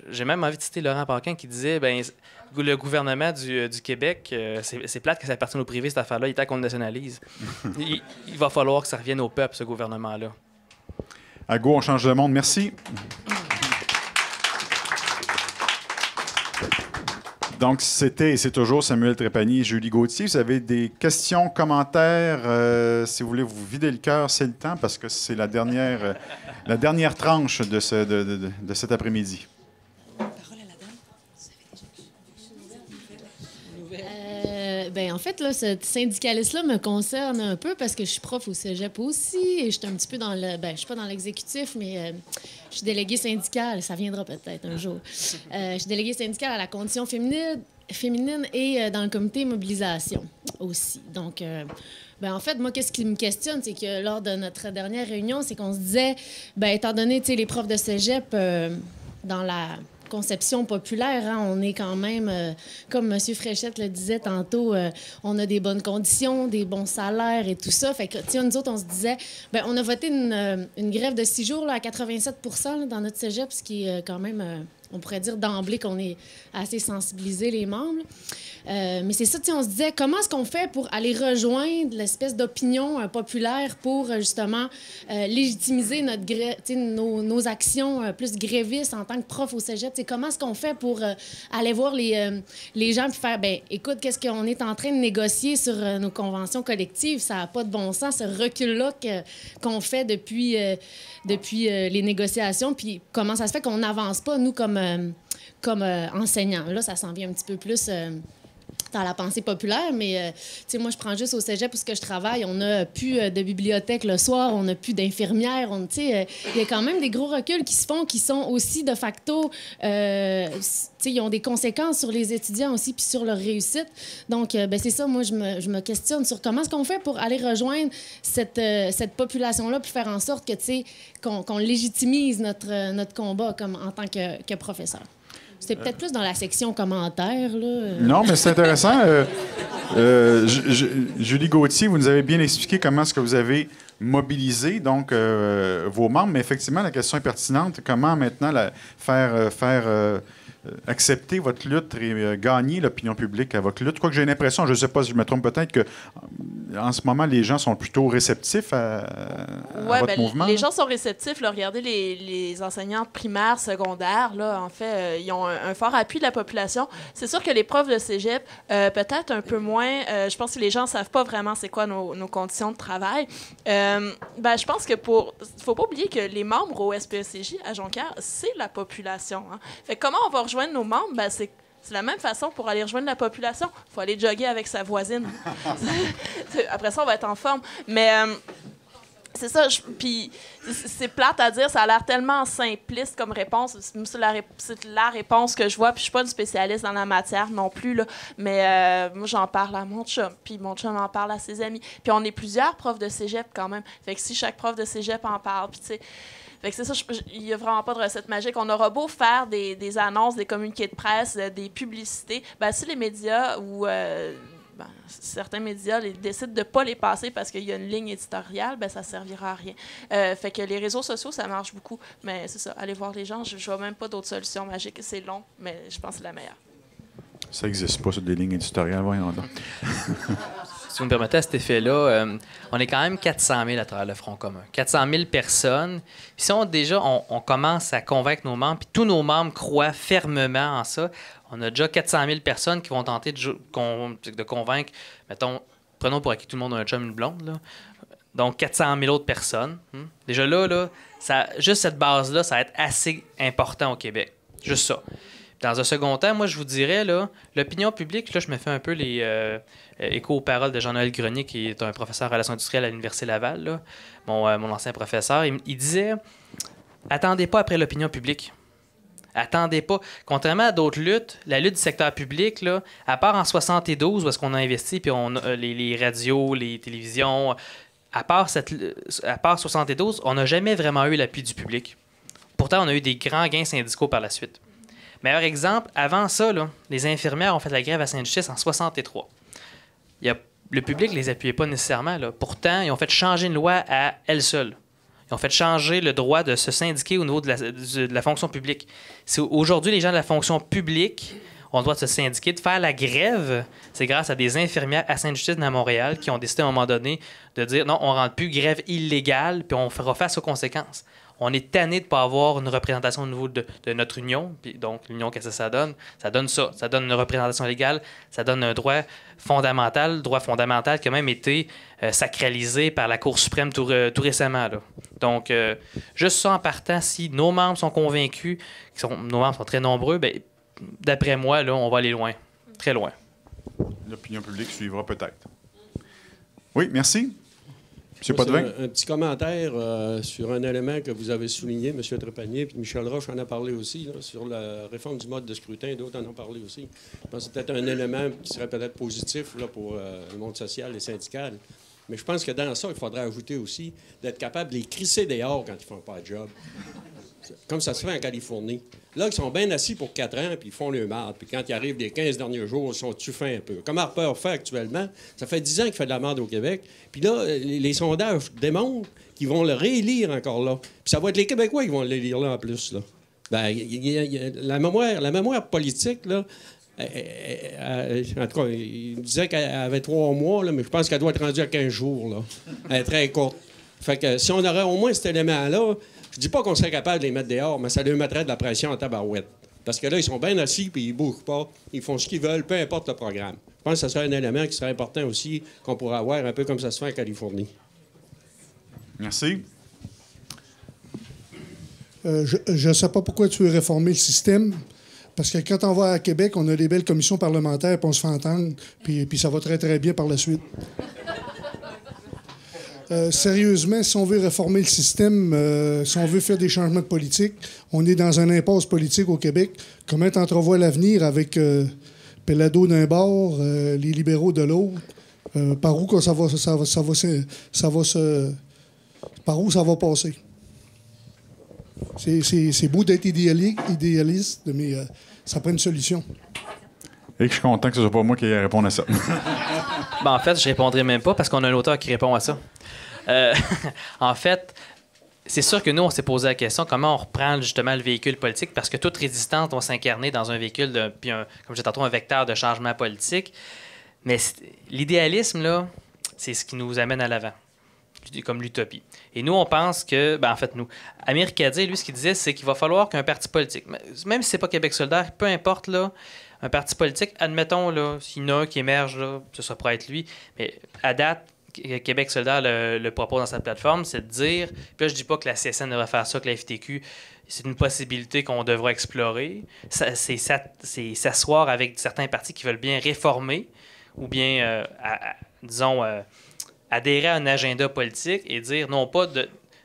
j'ai même envie de citer Laurent Paquin qui disait le gouvernement du Québec, c'est plate que ça appartienne au privé, cette affaire-là. Il est temps qu'on le nationalise. il va falloir que ça revienne au peuple, ce gouvernement-là. À go, on change le monde. Merci. Donc, c'était et c'est toujours Samuel Trépanier et Julie Gauthier. Vous avez des questions, commentaires, si vous voulez vous vider le cœur, c'est le temps parce que c'est la dernière tranche de cet après-midi. En fait, là, ce syndicaliste-là me concerne un peu parce que je suis prof au cégep aussi et je suis un petit peu dans le... je suis pas dans l'exécutif, mais je suis déléguée syndicale. Ça viendra peut-être un jour. Je suis déléguée syndicale à la condition féminine et dans le comité mobilisation aussi. Donc, en fait, moi, qu'est-ce qui me questionne, c'est que lors de notre dernière réunion, c'est qu'on se disait, étant donné, les profs de cégep, dans la conception populaire, hein, on est quand même, comme M. Fréchette le disait tantôt, on a des bonnes conditions, des bons salaires et tout ça. Fait que, nous autres, on se disait, on a voté une grève de 6 jours là, à 87 % là, dans notre cégep, ce qui est quand même... on pourrait dire d'emblée qu'on est assez sensibilisés, les membres. Mais c'est ça, on se disait, comment est-ce qu'on fait pour aller rejoindre l'espèce d'opinion populaire pour, justement, légitimiser nos actions plus grévistes en tant que prof au cégep? Comment est-ce qu'on fait pour aller voir les gens et faire, écoute, qu'est-ce qu'on est en train de négocier sur nos conventions collectives? Ça n'a pas de bon sens, ce recul-là qu'on fait depuis les négociations. Puis comment ça se fait qu'on n'avance pas, nous, comme enseignants? Là, ça s'en vient un petit peu plus... dans la pensée populaire, mais moi, je prends juste au cégep où je travaille, on n'a plus de bibliothèque le soir, on n'a plus d'infirmières, il y a quand même des gros reculs qui se font, qui sont aussi de facto, ils ont des conséquences sur les étudiants aussi, puis sur leur réussite. Donc, c'est ça, moi, je me questionne sur comment est-ce qu'on fait pour aller rejoindre cette population-là, puis faire en sorte que, qu'on légitimise notre combat comme, en tant que professeur. C'était peut-être plus dans la section commentaires, là. Non, mais c'est intéressant. Julie Gauthier, vous nous avez bien expliqué comment est-ce que vous avez mobilisé donc, vos membres, mais effectivement, la question est pertinente. Comment maintenant faire accepter votre lutte et gagner l'opinion publique à votre lutte? Quoique j'ai l'impression, je ne sais pas si je me trompe peut-être, qu'en ce moment, les gens sont plutôt réceptifs à votre mouvement. Les gens sont réceptifs. Là. Regardez les enseignants primaires, secondaires. Là, en fait, ils ont un fort appui de la population. C'est sûr que les profs de cégep, peut-être un peu moins. Je pense que les gens ne savent pas vraiment c'est quoi nos conditions de travail. Je pense que faut pas oublier que les membres au SPECJ à Jonquière, c'est la population. Hein. Fait comment on va rejoindre nos membres? C'est la même façon pour aller rejoindre la population. Il faut aller jogger avec sa voisine. Après ça, on va être en forme. Mais c'est ça. Puis c'est plate à dire. Ça a l'air tellement simpliste comme réponse. C'est la réponse que je vois. Puis je suis pas une spécialiste dans la matière non plus. Là. Mais moi, j'en parle à mon chum. Puis mon chum en parle à ses amis. Puis on est plusieurs profs de cégep quand même. Fait que si chaque prof de cégep en parle, puis tu sais... Fait que c'est ça, il n'y a vraiment pas de recette magique. On aura beau faire des annonces, des communiqués de presse, des publicités. Ben, si les médias ou certains médias décident de ne pas les passer parce qu'il y a une ligne éditoriale, ben, ça ne servira à rien. Fait que les réseaux sociaux, ça marche beaucoup. Mais c'est ça, aller voir les gens, je ne vois même pas d'autres solutions magiques. C'est long, mais je pense que c'est la meilleure. Ça n'existe pas, sur des lignes éditoriales, voyons donc. Si vous me permettez, à cet effet-là, on est quand même 400 000 à travers le Front commun. 400 000 personnes. Puis si on commence à convaincre nos membres, puis tous nos membres croient fermement en ça, on a déjà 400 000 personnes qui vont tenter de convaincre, mettons, prenons pour acquis tout le monde un chum, une blonde, là. Donc 400 000 autres personnes. Déjà là juste cette base-là, ça va être assez important au Québec. Juste ça. Dans un second temps, moi, je vous dirais, là, l'opinion publique, là, je me fais un peu les échos aux paroles de Jean-Noël Grenier, qui est un professeur en relations industrielles à l'Université Laval, là, mon ancien professeur. Il disait, attendez pas après l'opinion publique. Attendez pas. Contrairement à d'autres luttes, la lutte du secteur public, là, à part en 72, où est-ce qu'on a investi, puis on a les radios, les télévisions, à part 72, on n'a jamais vraiment eu l'appui du public. Pourtant, on a eu des grands gains syndicaux par la suite. Meilleur exemple, avant ça, là, les infirmières ont fait la grève à Saint-Justice en 63. Le public ne les appuyait pas nécessairement. Là. Pourtant, ils ont fait changer une loi à elles seules. Ils ont fait changer le droit de se syndiquer au niveau de la fonction publique. Aujourd'hui, les gens de la fonction publique ont le droit de se syndiquer, de faire la grève. C'est grâce à des infirmières à Sainte-Justice à Montréal qui ont décidé à un moment donné de dire non, on ne rentre plus grève illégale, puis on fera face aux conséquences. On est tanné de ne pas avoir une représentation au niveau de notre union. Puis donc, l'union, qu'est-ce que ça donne? Ça donne ça. Ça donne une représentation légale. Ça donne un droit fondamental qui a même été sacralisé par la Cour suprême tout récemment. Là. Donc, juste ça en partant, si nos membres sont convaincus, nos membres sont très nombreux, bien, d'après moi, là, on va aller loin. Très loin. L'opinion publique suivra peut-être. Oui, merci. M. Potvin. Un petit commentaire sur un élément que vous avez souligné, M. Trépanier, puis Michel Roche en a parlé aussi, là, sur la réforme du mode de scrutin, d'autres en ont parlé aussi. Je pense que c'est peut-être un élément qui serait peut-être positif là, pour le monde social et syndical. Mais je pense que dans ça, il faudrait ajouter aussi d'être capable de les crisser dehors quand ils ne font pas de job. Comme ça se fait en Californie. Là, ils sont bien assis pour 4 ans, puis ils font le marde. Puis quand ils arrivent les 15 derniers jours, ils sont tuffés un peu. Comme Harper fait actuellement, ça fait 10 ans qu'il fait de la merde au Québec. Puis là, les sondages démontrent qu'ils vont le réélire encore là. Puis ça va être les Québécois qui vont l'élire là en plus. Là. Ben, la mémoire politique, là, en tout cas, il disait qu'elle avait 3 mois, là, mais je pense qu'elle doit être rendue à 15 jours. Là. Elle est très courte. Fait que si on aurait au moins cet élément-là, je dis pas qu'on serait capable de les mettre dehors, mais ça leur mettrait de la pression en tabarouette. Parce que là, ils sont bien assis puis ils bougent pas. Ils font ce qu'ils veulent, peu importe le programme. Je pense que ça serait un élément qui serait important aussi, qu'on pourrait avoir un peu comme ça se fait en Californie. Merci. Je ne sais pas pourquoi tu veux réformer le système. Parce que quand on va à Québec, on a des belles commissions parlementaires, puis on se fait entendre, puis ça va très, très bien par la suite. Sérieusement, si on veut réformer le système, si on veut faire des changements de politique, on est dans une impasse politique au Québec. Comment tu entrevois l'avenir avec Pellado d'un bord, les libéraux de l'autre? Par où ça va passer? C'est beau d'être idéaliste, mais ça prend une solution. Et que je suis content que ce soit pas moi qui réponde à ça. Ben, en fait, je répondrai même pas parce qu'on a un auteur qui répond à ça. En fait, c'est sûr que nous, on s'est posé la question comment on reprend justement le véhicule politique parce que toute résistance doit s'incarner dans un véhicule, puis comme je disais tantôt, un vecteur de changement politique. Mais l'idéalisme, là, c'est ce qui nous amène à l'avant, comme l'utopie. Et nous, on pense que, ben en fait, nous, Amir Kadir, lui, ce qu'il disait, c'est qu'il va falloir qu'un parti politique, même si c'est pas Québec solidaire, peu importe, là, un parti politique, admettons, là, s'il y en a un qui émerge, là, ça pourrait être lui, mais à date, Québec solidaire le propose dans sa plateforme, c'est de dire, puis là, je dis pas que la CSN devrait faire ça, que la FTQ, c'est une possibilité qu'on devra explorer. C'est s'asseoir avec certains partis qui veulent bien réformer ou bien, disons, adhérer à un agenda politique et dire non pas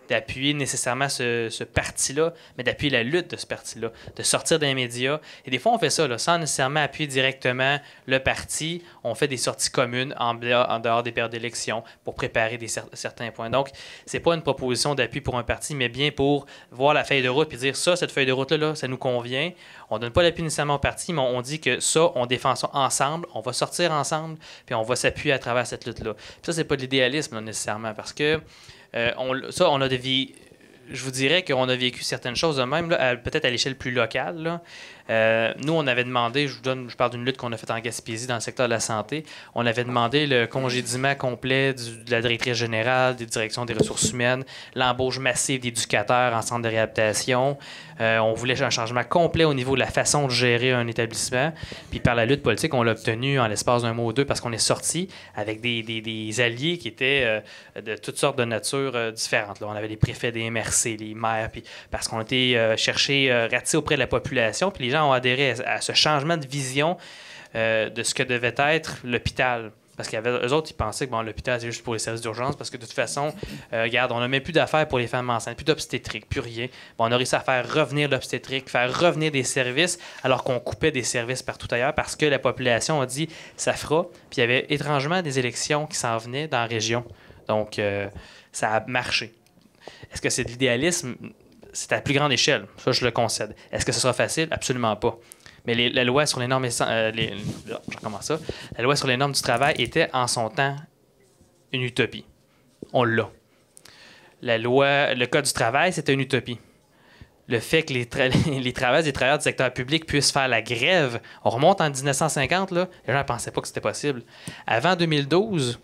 d'appuyer nécessairement ce parti-là, mais d'appuyer la lutte de ce parti-là, de sortir des médias. Et des fois, on fait ça, là, sans nécessairement appuyer directement le parti. On fait des sorties communes en dehors des périodes d'élection pour préparer certains points. Donc, c'est pas une proposition d'appui pour un parti, mais bien pour voir la feuille de route et dire ça, cette feuille de route-là, ça nous convient. On ne donne pas l'appui nécessairement au parti, mais on dit que ça, on défend ça ensemble, on va sortir ensemble, puis on va s'appuyer à travers cette lutte-là. Puis ça, c'est pas de l'idéalisme, là, nécessairement, parce que on a des vies. Je vous dirais qu'on a vécu certaines choses de même, peut-être à l'échelle plus locale. Là. Nous, on avait demandé, je parle d'une lutte qu'on a faite en Gaspésie dans le secteur de la santé, on avait demandé le congédiement complet de la directrice générale, des directions des ressources humaines, l'embauche massive d'éducateurs en centre de réhabilitation. On voulait un changement complet au niveau de la façon de gérer un établissement. Puis par la lutte politique, on l'a obtenu en l'espace d'un mois ou deux parce qu'on est sorti avec des alliés qui étaient de toutes sortes de natures différentes. Là, on avait les préfets des MRC, les maires, puis parce qu'on était chercher ratisser auprès de la population, puis les gens ont adhéré à ce changement de vision de ce que devait être l'hôpital. Parce qu'eux autres, ils pensaient que l'hôpital, c'est juste pour les services d'urgence, parce que de toute façon, regarde, on n'a même plus d'affaires pour les femmes enceintes, plus d'obstétrique, plus rien. On a réussi à faire revenir l'obstétrique, faire revenir des services, alors qu'on coupait des services partout ailleurs, parce que la population a dit « ça fera ». Puis il y avait étrangement des élections qui s'en venaient dans la région. Donc, ça a marché. Est-ce que c'est de l'idéalisme? C'est à plus grande échelle. Ça, je le concède. Est-ce que ce sera facile? Absolument pas. Mais la loi sur les normes... La loi sur les normes du travail était, en son temps, une utopie. On l'a. Le Code du travail, c'était une utopie. Le fait que les travailleurs du secteur public puissent faire la grève, on remonte en 1950, là, les gens ne pensaient pas que c'était possible. Avant 2012,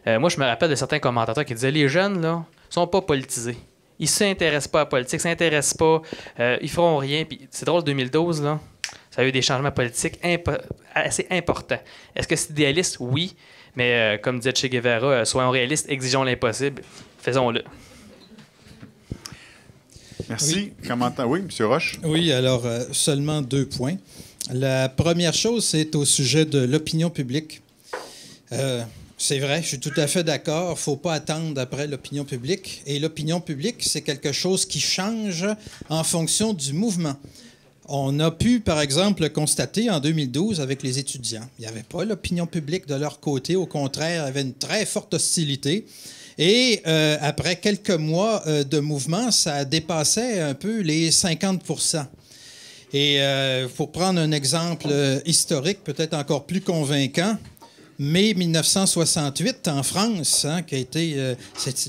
moi, je me rappelle de certains commentateurs qui disaient « Les jeunes, là, sont pas politisés. Ils ne s'intéressent pas à la politique, ils ne s'intéressent pas, ils feront rien. » Puis c'est drôle, 2012, là, ça a eu des changements politiques assez importants. Est-ce que c'est idéaliste? Oui. Mais comme disait Che Guevara, soyons réalistes, exigeons l'impossible. Faisons-le. Merci. Oui, M. Roche? Oui, alors seulement 2 points. La première chose, c'est au sujet de l'opinion publique. C'est vrai, je suis tout à fait d'accord. Il ne faut pas attendre après l'opinion publique. Et l'opinion publique, c'est quelque chose qui change en fonction du mouvement. On a pu, par exemple, constater en 2012 avec les étudiants. Il n'y avait pas l'opinion publique de leur côté. Au contraire, il y avait une très forte hostilité. Et après quelques mois de mouvement, ça dépassait un peu les 50%. Et pour prendre un exemple historique, peut-être encore plus convaincant, mai 1968, en France, qui a été,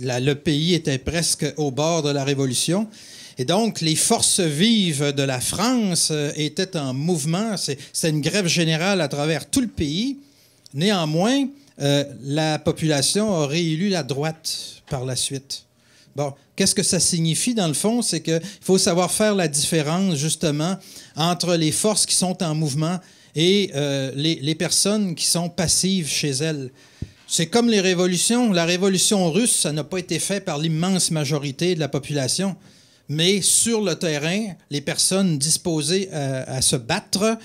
le pays était presque au bord de la Révolution. Et donc, les forces vives de la France étaient en mouvement. C'est une grève générale à travers tout le pays. Néanmoins, la population a réélu la droite par la suite. Bon, qu'est-ce que ça signifie dans le fond? C'est qu'il faut savoir faire la différence, justement, entre les forces qui sont en mouvement et les personnes qui sont passives chez elles. C'est comme les révolutions. La révolution russe, ça n'a pas été fait par l'immense majorité de la population. Mais sur le terrain, les personnes disposées à se battre,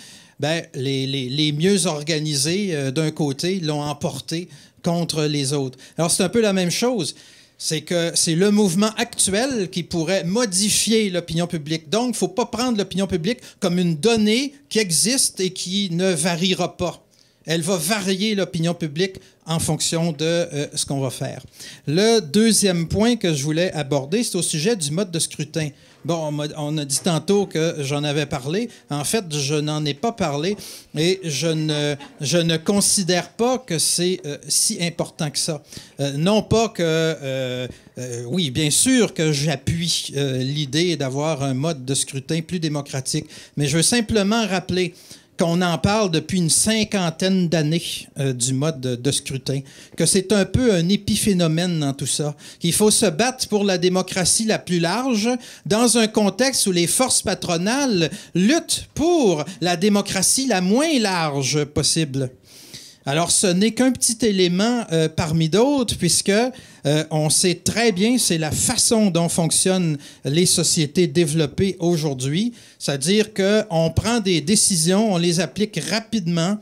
les mieux organisées d'un côté l'ont emporté contre les autres. Alors, c'est un peu la même chose. C'est que c'est le mouvement actuel qui pourrait modifier l'opinion publique. Donc, il ne faut pas prendre l'opinion publique comme une donnée qui existe et qui ne variera pas. Elle va varier l'opinion publique en fonction de ce qu'on va faire. Le deuxième point que je voulais aborder, c'est au sujet du mode de scrutin. Bon, on a dit tantôt que j'en avais parlé. En fait, je n'en ai pas parlé et je ne considère pas que c'est si important que ça. Non pas que... oui, bien sûr que j'appuie l'idée d'avoir un mode de scrutin plus démocratique, mais je veux simplement rappeler qu'on en parle depuis une 50aine d'années du mode de scrutin, que c'est un peu un épiphénomène dans tout ça, qu'il faut se battre pour la démocratie la plus large dans un contexte où les forces patronales luttent pour la démocratie la moins large possible. Alors, ce n'est qu'un petit élément parmi d'autres, puisque on sait très bien, c'est la façon dont fonctionnent les sociétés développées aujourd'hui. C'est-à-dire qu'on prend des décisions, on les applique rapidement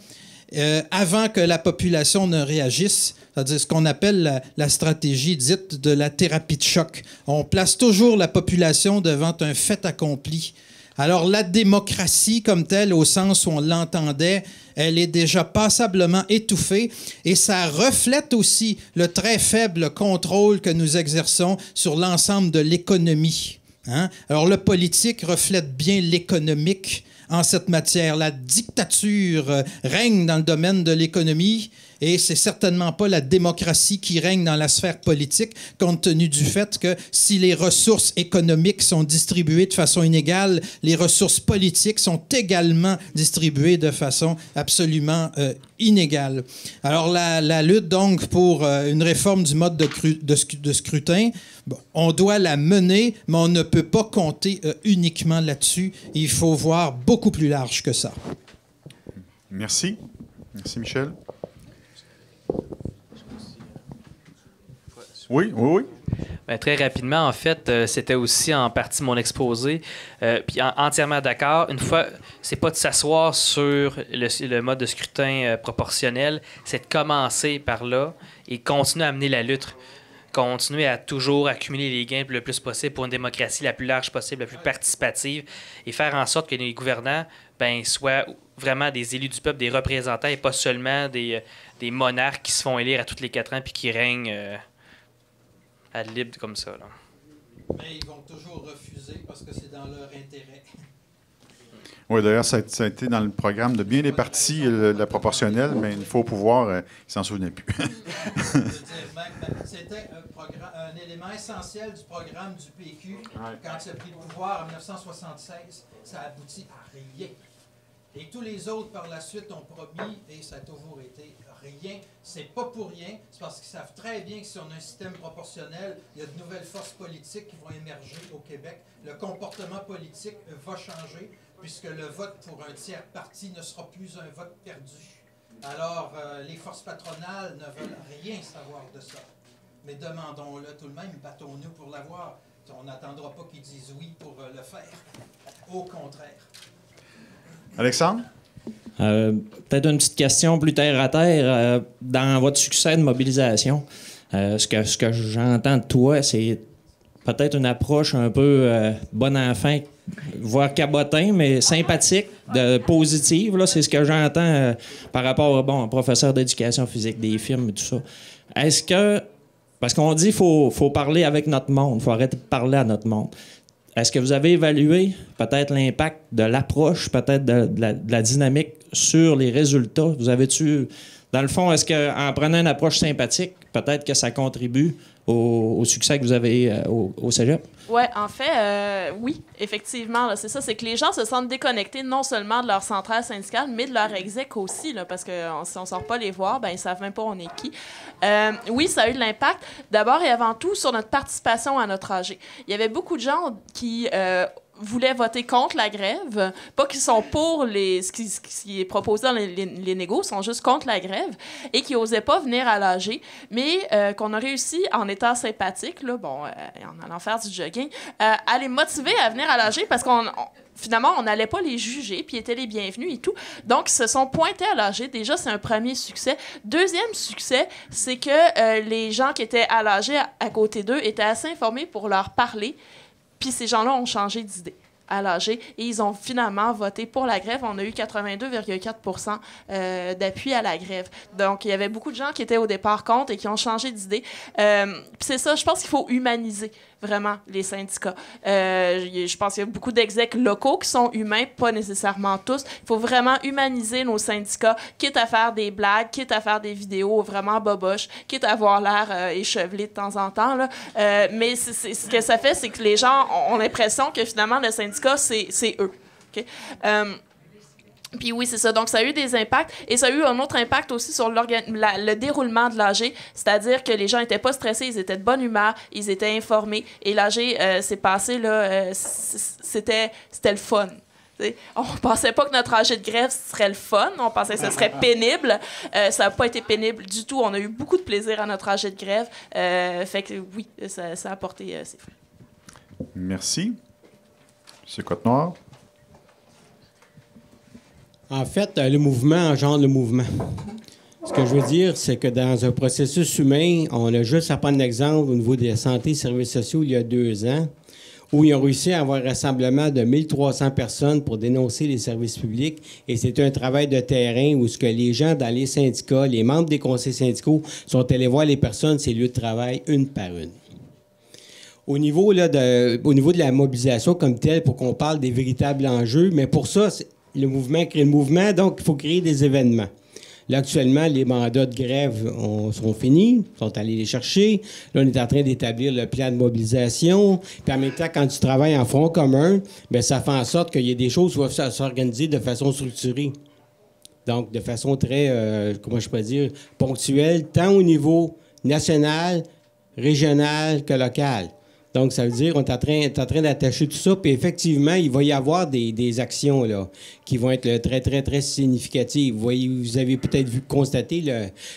avant que la population ne réagisse. C'est-à-dire ce qu'on appelle la stratégie dite de la thérapie de choc. On place toujours la population devant un fait accompli. Alors, la démocratie comme telle, au sens où on l'entendait, elle est déjà passablement étouffée et ça reflète aussi le très faible contrôle que nous exerçons sur l'ensemble de l'économie. Hein? Alors, le politique reflète bien l'économique en cette matière. La dictature règne dans le domaine de l'économie et c'est certainement pas la démocratie qui règne dans la sphère politique, compte tenu du fait que si les ressources économiques sont distribuées de façon inégale, les ressources politiques sont également distribuées de façon absolument inégale. Alors, la lutte, donc, pour une réforme du mode de scrutin, bon, on doit la mener, mais on ne peut pas compter uniquement là-dessus. Il faut voir beaucoup plus large que ça. Merci. Merci, Michel. Oui. Bien, très rapidement, en fait, c'était aussi en partie mon exposé. Puis entièrement d'accord. Une fois, c'est pas de s'asseoir sur le mode de scrutin proportionnel, c'est de commencer par là et continuer à mener la lutte. Continuer à toujours accumuler les gains le plus possible pour une démocratie la plus large possible, la plus participative, et faire en sorte que les gouvernants soient vraiment des élus du peuple, des représentants, et pas seulement des monarques qui se font élire à tous les 4 ans puis qui règnent à libre comme ça. Là. Mais ils vont toujours refuser parce que c'est dans leur intérêt. Oui, d'ailleurs, ça a été dans le programme de bien des partis, la proportionnelle, mais une fois au pouvoir, ils ne s'en souvenaient plus. C'était un élément essentiel du programme du PQ. Quand il a pris le pouvoir en 1976, ça aboutit à rien. Et tous les autres, par la suite, ont promis, et ça a toujours été rien. C'est pas pour rien, c'est parce qu'ils savent très bien que si on a un système proportionnel, il y a de nouvelles forces politiques qui vont émerger au Québec. Le comportement politique va changer, puisque le vote pour un tiers parti ne sera plus un vote perdu. Alors, les forces patronales ne veulent rien savoir de ça. Mais demandons-le tout de même, battons-nous pour l'avoir. On n'attendra pas qu'ils disent oui pour le faire. Au contraire. Alexandre? Peut-être une petite question plus terre à terre. Dans votre succès de mobilisation, ce que j'entends de toi, c'est peut-être une approche un peu bon enfant, voire cabotin, mais sympathique, positive. Là, c'est ce que j'entends par rapport au professeur d'éducation physique, des films et tout ça. Est-ce que... Parce qu'on dit qu'il faut parler avec notre monde, il faut arrêter de parler à notre monde. Est-ce que vous avez évalué peut-être l'impact de l'approche, peut-être de la dynamique sur les résultats? Vous avez-tu, dans le fond, est-ce qu'en prenant une approche sympathique, peut-être que ça contribue au succès que vous avez au Cégep? Oui, en fait, oui, effectivement, c'est ça. C'est que les gens se sentent déconnectés non seulement de leur centrale syndicale, mais de leur exec aussi, là, parce que si on ne sort pas les voir, ils ne savent même pas on est qui. Oui, ça a eu de l'impact, d'abord et avant tout, sur notre participation à notre AG. Il y avait beaucoup de gens qui voulaient voter contre la grève, pas qu'ils sont pour ce qui est proposé dans les négos, sont juste contre la grève, et qui n'osaient pas venir à l'AG, mais qu'on a réussi, en étant sympathique, là, en allant faire du jogging, à les motiver à venir à l'AG parce finalement, on n'allait pas les juger, puis ils étaient les bienvenus et tout. Donc, ils se sont pointés à l'AG. Déjà, c'est un premier succès. Deuxième succès, c'est que les gens qui étaient à l'AG à côté d'eux étaient assez informés pour leur parler. Puis ces gens-là ont changé d'idée à l'AG et ils ont finalement voté pour la grève. On a eu 82,4 % d'appui à la grève. Donc, il y avait beaucoup de gens qui étaient au départ contre et qui ont changé d'idée. Puis c'est ça, je pense qu'il faut humaniser vraiment les syndicats. Je pense qu'il y a beaucoup d'execs locaux qui sont humains, pas nécessairement tous. Il faut vraiment humaniser nos syndicats, quitte à faire des blagues, quitte à faire des vidéos vraiment boboches, quitte à avoir l'air échevelé de temps en temps. Là. Mais ce que ça fait, c'est que les gens ont l'impression que finalement, le syndicat, c'est eux. Okay? Puis oui, c'est ça. Donc, ça a eu des impacts. Et ça a eu un autre impact aussi sur le déroulement de l'AG. C'est-à-dire que les gens n'étaient pas stressés, ils étaient de bonne humeur, ils étaient informés. Et l'AG s'est passé, là, c'était le fun. T'sais, on pensait pas que notre âge de grève serait le fun. On pensait que ce serait pénible. Ça n'a pas été pénible du tout. On a eu beaucoup de plaisir à notre âge de grève. Fait que oui, ça a apporté ses fruits. Merci. M. Côte-Noire. En fait, le mouvement engendre le mouvement. Ce que je veux dire, c'est que dans un processus humain, on a juste à prendre l'exemple au niveau des santé et services sociaux il y a 2 ans, où ils ont réussi à avoir un rassemblement de 1300 personnes pour dénoncer les services publics. Et c'est un travail de terrain où ce que les gens dans les syndicats, les membres des conseils syndicaux, sont allés voir les personnes, ces lieux de travail, une par une. Au niveau de la mobilisation comme telle, pour qu'on parle des véritables enjeux, mais pour ça, le mouvement crée le mouvement, donc il faut créer des événements. Là, actuellement, les mandats de grève sont finis, sont allés les chercher. Là, on est en train d'établir le plan de mobilisation. Puis en même temps, quand tu travailles en front commun, bien, ça fait en sorte qu'il y a des choses qui doivent s'organiser de façon structurée. Donc, de façon très, comment je peux dire, ponctuelle, tant au niveau national, régional que local. Donc, ça veut dire qu'on est en train d'attacher tout ça. Puis effectivement, il va y avoir des actions là, qui vont être très, très, très significatives. Vous avez peut-être constaté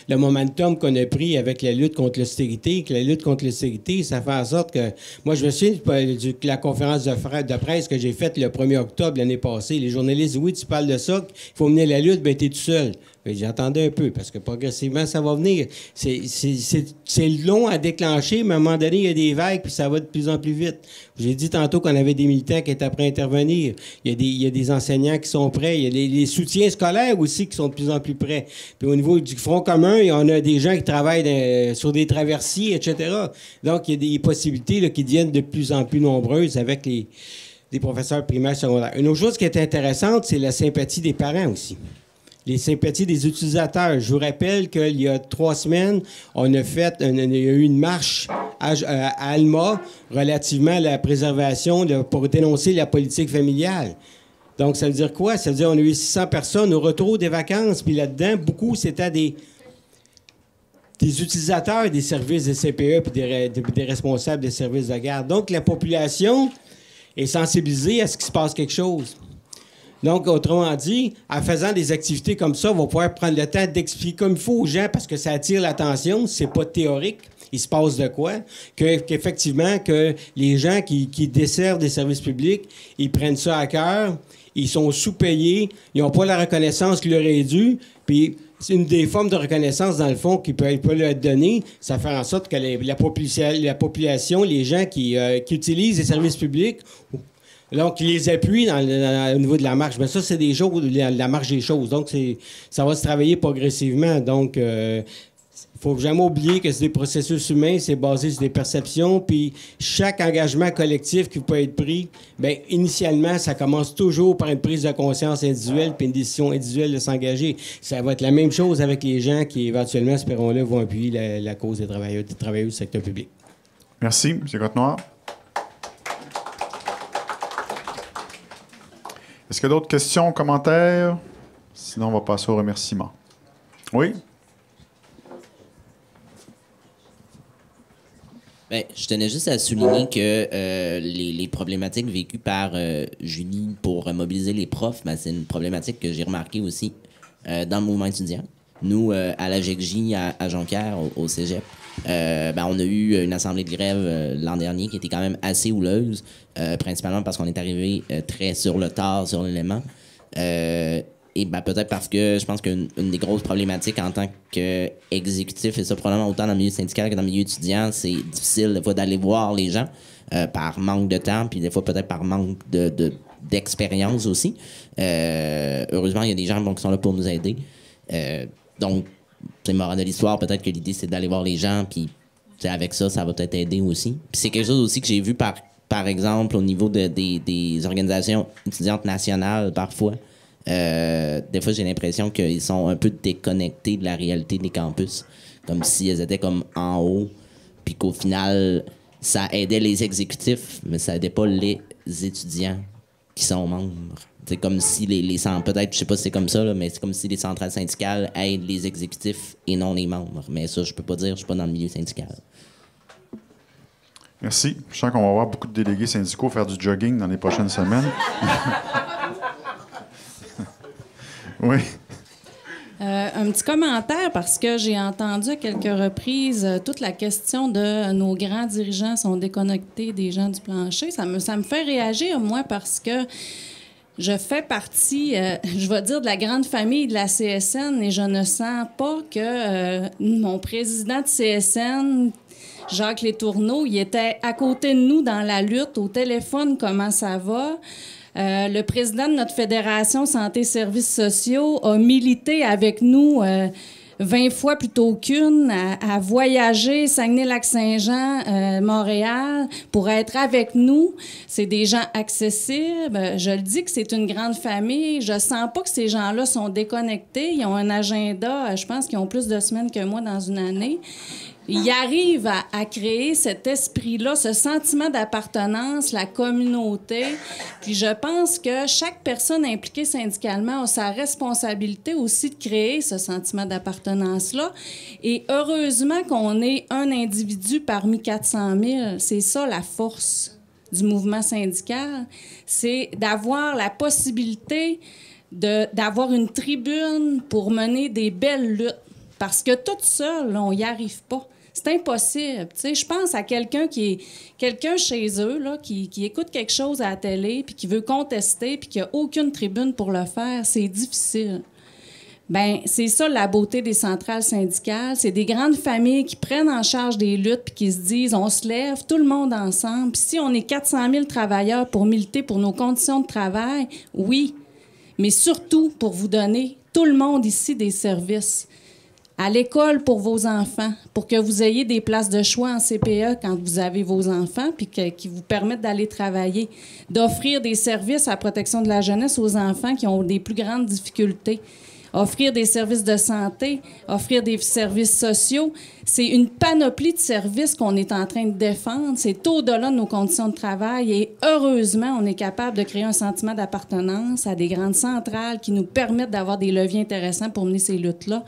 le momentum qu'on a pris avec la lutte contre l'austérité. Que la lutte contre l'austérité, ça fait en sorte que... Moi, je me souviens de la conférence de presse que j'ai faite le 1er octobre l'année passée. Les journalistes disent, oui, tu parles de ça, il faut mener la lutte, bien, t'es tout seul. J'attendais un peu, parce que progressivement, ça va venir. C'est long à déclencher, mais à un moment donné, il y a des vagues, puis ça va de plus en plus vite. J'ai dit tantôt qu'on avait des militants qui étaient prêts à intervenir. Il y a des enseignants qui sont prêts. Il y a les soutiens scolaires aussi qui sont de plus en plus prêts. Puis au niveau du Front commun, on a des gens qui travaillent sur des traversiers, etc. Donc, il y a des possibilités là, qui deviennent de plus en plus nombreuses avec des professeurs primaires, secondaires. Une autre chose qui est intéressante, c'est la sympathie des parents aussi. Les sympathies des utilisateurs. Je vous rappelle qu'il y a 3 semaines, il y a eu une marche à Alma relativement à la préservation pour dénoncer la politique familiale. Donc, ça veut dire quoi? Ça veut dire qu'on a eu 600 personnes au retour des vacances, puis là-dedans, beaucoup, c'était des utilisateurs des services de CPE puis des responsables des services de garde. Donc, la population est sensibilisée à ce qu'il se passe quelque chose. Donc, autrement dit, en faisant des activités comme ça, on va pouvoir prendre le temps d'expliquer comme il faut aux gens parce que ça attire l'attention, c'est pas théorique. Il se passe de quoi? Qu'effectivement, que les gens qui desservent des services publics, ils prennent ça à cœur, ils sont sous-payés, ils n'ont pas la reconnaissance qui leur est due, puis c'est une des formes de reconnaissance, dans le fond, qui peut leur être donnée. Ça fait en sorte que la population, les gens qui utilisent les services publics... Donc, ils les appuient au niveau de la marche. Mais ça, c'est des choses, la marche des choses. Donc, ça va se travailler progressivement. Donc, il ne faut jamais oublier que c'est des processus humains, c'est basé sur des perceptions. Puis, chaque engagement collectif qui peut être pris, bien, initialement, ça commence toujours par une prise de conscience individuelle puis une décision individuelle de s'engager. Ça va être la même chose avec les gens qui, éventuellement, espérons-le, vont appuyer la cause des travailleurs du secteur public. Merci, M. Côte-Noire. Est-ce qu'il y a d'autres questions, commentaires? Sinon, on va passer aux remerciements. Oui? Bien, je tenais juste à souligner que les problématiques vécues par Julie pour mobiliser les profs, ben, c'est une problématique que j'ai remarquée aussi dans le mouvement étudiant. Nous, à la GECJ, à Jonquière, au cégep, ben, on a eu une assemblée de grève l'an dernier qui était quand même assez houleuse, principalement parce qu'on est arrivé très sur le tard sur l'élément. Et ben, peut-être parce que je pense qu'une des grosses problématiques en tant qu'exécutif, et ça probablement autant dans le milieu syndical que dans le milieu étudiant, c'est difficile des fois d'aller voir les gens par manque de temps, puis des fois peut-être par manque d'expérience aussi. Heureusement, il y a des gens qui sont là pour nous aider. Donc, c'est moral de l'histoire, peut-être que l'idée, c'est d'aller voir les gens, puis avec ça, ça va peut-être aider aussi. Puis c'est quelque chose aussi que j'ai vu, par exemple, au niveau des organisations étudiantes nationales, parfois. Des fois, j'ai l'impression qu'ils sont un peu déconnectés de la réalité des campus, comme si elles étaient comme en haut, puis qu'au final, ça aidait les exécutifs, mais ça aidait pas les étudiants qui sont membres. C'est comme si peut-être, je sais pas si c'est comme ça, là, mais c'est comme si les centrales syndicales aident les exécutifs et non les membres. Mais ça, je peux pas dire, je suis pas dans le milieu syndical. Merci. Je sens qu'on va avoir beaucoup de délégués syndicaux faire du jogging dans les prochaines semaines. Oui. Un petit commentaire parce que j'ai entendu à quelques reprises toute la question de nos grands dirigeants sont déconnectés des gens du plancher. Ça me fait réagir, moi, parce que je fais partie, je vais dire, de la grande famille de la CSN et je ne sens pas que mon président de CSN, Jacques Letourneau, il était à côté de nous dans la lutte, au téléphone, comment ça va. Le président de notre fédération Santé et Services sociaux a milité avec nous 20 fois plutôt qu'une, à voyager Saguenay-Lac-Saint-Jean, Montréal, pour être avec nous. C'est des gens accessibles. Je le dis que c'est une grande famille. Je sens pas que ces gens-là sont déconnectés. Ils ont un agenda, je pense qu'ils ont plus de semaines que moi dans une année. Ils arrivent à créer cet esprit-là, ce sentiment d'appartenance, la communauté. Puis je pense que chaque personne impliquée syndicalement a sa responsabilité aussi de créer ce sentiment d'appartenance-là. Et heureusement qu'on est un individu parmi 400 000. C'est ça la force du mouvement syndical. C'est d'avoir la possibilité d'avoir une tribune pour mener des belles luttes. Parce que toute seule, on n'y arrive pas. C'est impossible. Tu sais, je pense à quelqu'un quelqu'un chez eux là, qui écoute quelque chose à la télé puis qui veut contester puis qui n'a aucune tribune pour le faire. C'est difficile. Bien, c'est ça la beauté des centrales syndicales. C'est des grandes familles qui prennent en charge des luttes puis qui se disent on se lève, tout le monde ensemble. Puis si on est 400 000 travailleurs pour militer pour nos conditions de travail, oui, mais surtout pour vous donner, tout le monde ici, des services. À l'école pour vos enfants, pour que vous ayez des places de choix en CPE quand vous avez vos enfants, puis qui vous permettent d'aller travailler, d'offrir des services à la protection de la jeunesse aux enfants qui ont des plus grandes difficultés, offrir des services de santé, offrir des services sociaux. C'est une panoplie de services qu'on est en train de défendre. C'est au-delà de nos conditions de travail et heureusement, on est capable de créer un sentiment d'appartenance à des grandes centrales qui nous permettent d'avoir des leviers intéressants pour mener ces luttes-là.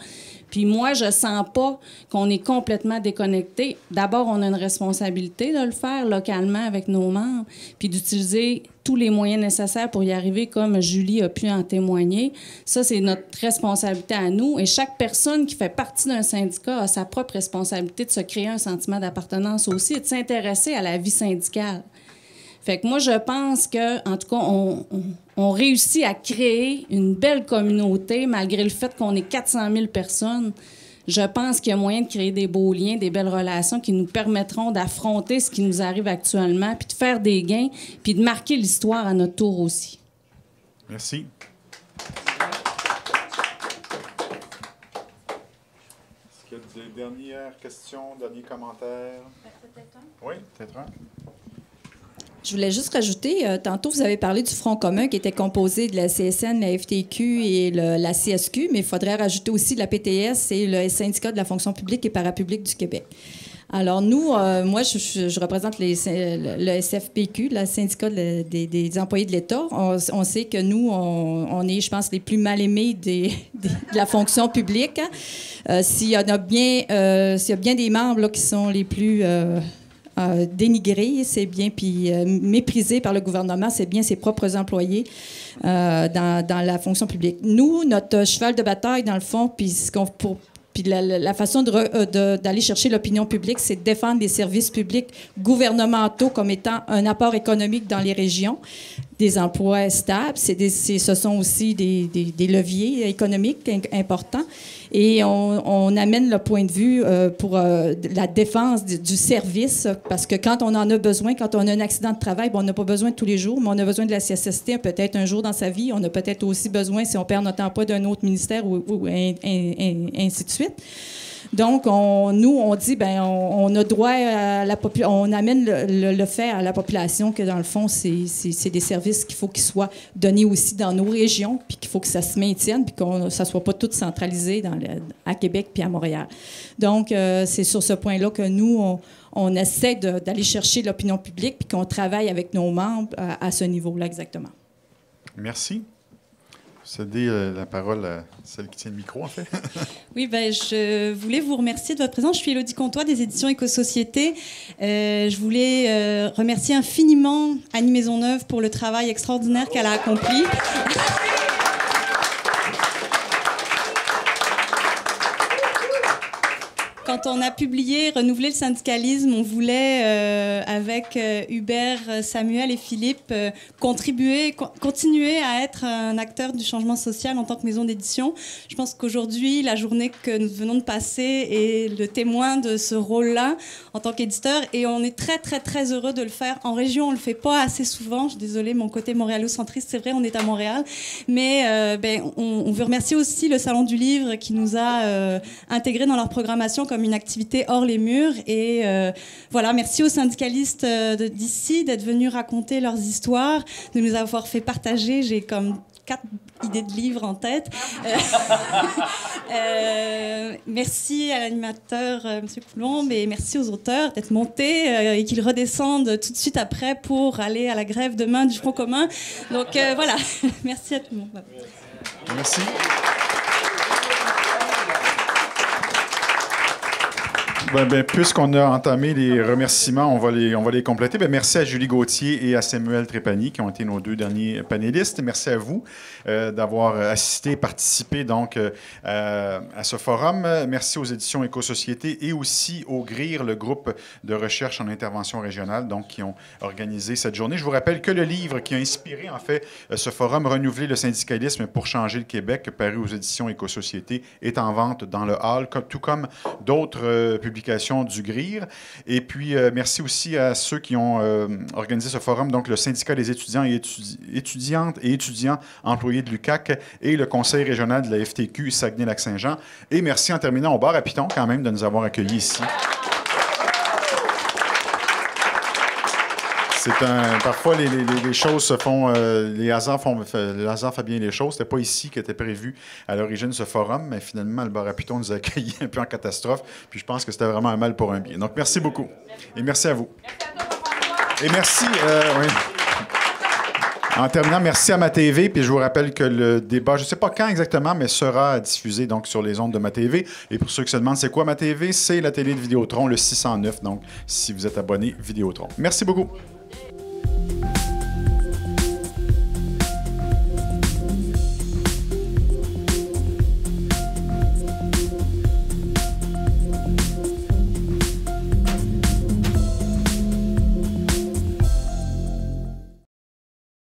Puis moi, je sens pas qu'on est complètement déconnecté. D'abord, on a une responsabilité de le faire localement avec nos membres, puis d'utiliser tous les moyens nécessaires pour y arriver, comme Julie a pu en témoigner. Ça, c'est notre responsabilité à nous. Et chaque personne qui fait partie d'un syndicat a sa propre responsabilité de se créer un sentiment d'appartenance aussi et de s'intéresser à la vie syndicale. Fait que moi, je pense que, en tout cas, on réussit à créer une belle communauté malgré le fait qu'on est 400 000 personnes. Je pense qu'il y a moyen de créer des beaux liens, des belles relations qui nous permettront d'affronter ce qui nous arrive actuellement, puis de faire des gains, puis de marquer l'histoire à notre tour aussi. Merci. Est-ce qu'il y a des dernières questions, derniers commentaires? Peut-être un. Oui, peut-être un. Je voulais juste rajouter, tantôt, vous avez parlé du Front commun qui était composé de la CSN, la FTQ et la CSQ, mais il faudrait rajouter aussi la PTS et le syndicat de la fonction publique et parapublique du Québec. Alors, nous, moi, je représente le SFPQ, le syndicat des employés de l'État. On sait que nous, on est, je pense, les plus mal aimés de la fonction publique. S'il y a bien des membres là, qui sont les plus... dénigré, c'est bien, puis méprisé par le gouvernement, c'est bien ses propres employés dans la fonction publique. Nous, notre cheval de bataille, dans le fond, puis la façon d'aller chercher l'opinion publique, c'est de défendre les services publics gouvernementaux comme étant un apport économique dans les régions, des emplois stables. Ce sont aussi des leviers économiques importants. Et on amène le point de vue pour la défense du service, parce que quand on en a besoin, quand on a un accident de travail, on n'a pas besoin tous les jours, mais on a besoin de la CSST peut-être un jour dans sa vie. On a peut-être aussi besoin, si on perd notre emploi, d'un autre ministère ou ainsi de suite. Donc, nous, on dit, on a droit à la population, on amène le fait à la population que, dans le fond, c'est des services qu'il faut qu'ils soient donnés aussi dans nos régions, puis qu'il faut que ça se maintienne, puis que ça ne soit pas tout centralisé à Québec puis à Montréal. Donc, c'est sur ce point-là que nous, on essaie d'aller chercher l'opinion publique, puis qu'on travaille avec nos membres à ce niveau-là exactement. Merci. Céder la parole à celle qui tient le micro, en fait. Oui, je voulais vous remercier de votre présence. Je suis Élodie Comtois des éditions Éco-Société. Je voulais remercier infiniment Annie Maisonneuve pour le travail extraordinaire qu'elle a accompli. quand on a publié Renouveler le syndicalisme, on voulait, avec Hubert, Samuel et Philippe, continuer à être un acteur du changement social en tant que maison d'édition. Je pense qu'aujourd'hui, la journée que nous venons de passer est le témoin de ce rôle-là en tant qu'éditeur, et on est très, très, très heureux de le faire. En région, on le fait pas assez souvent. Je suis désolée, mon côté montréalocentriste, c'est vrai, on est à Montréal, mais on veut remercier aussi le Salon du Livre qui nous a intégrés dans leur programmation comme une activité hors les murs. Et voilà, merci aux syndicalistes d'ici d'être venus raconter leurs histoires, de nous avoir fait partager. J'ai comme 4 idées de livres en tête. Merci à l'animateur, M. Coulombe, et merci aux auteurs d'être montés et qu'ils redescendent tout de suite après pour aller à la grève demain du Front commun. Donc voilà, merci à tout le monde. Merci. Puisqu'on a entamé les remerciements, on va les compléter. Merci à Julie Gauthier et à Samuel Trépanier, qui ont été nos 2 derniers panélistes. Merci à vous d'avoir assisté et participé donc, à ce forum. Merci aux éditions Éco-Société et aussi au GRIR, le groupe de recherche en intervention régionale, donc, qui ont organisé cette journée. Je vous rappelle que le livre qui a inspiré en fait ce forum, Renouveler le syndicalisme pour changer le Québec, paru aux éditions Éco-Société, est en vente dans le hall, tout comme d'autres publications du GRIR. Et puis, merci aussi à ceux qui ont organisé ce forum, donc le syndicat des étudiants et étudiantes et étudiants employés de l'UQAC et le conseil régional de la FTQ Saguenay-Lac-Saint-Jean. Et merci en terminant au bar à Piton quand même de nous avoir accueillis ici. Parfois, les choses se font... le hasard fait bien les choses. C'était pas ici qu'était prévu à l'origine ce forum, mais finalement, le bar à Piton nous a accueillis un peu en catastrophe. Puis je pense que c'était vraiment un mal pour un bien. Donc, merci beaucoup. Et merci à vous. Et merci... oui. En terminant, merci à MaTV. Puis je vous rappelle que le débat, je ne sais pas quand exactement, mais sera diffusé donc, sur les ondes de MaTV. Et pour ceux qui se demandent c'est quoi MaTV, c'est la télé de Vidéotron, le 609. Donc, si vous êtes abonné, Vidéotron. Merci beaucoup.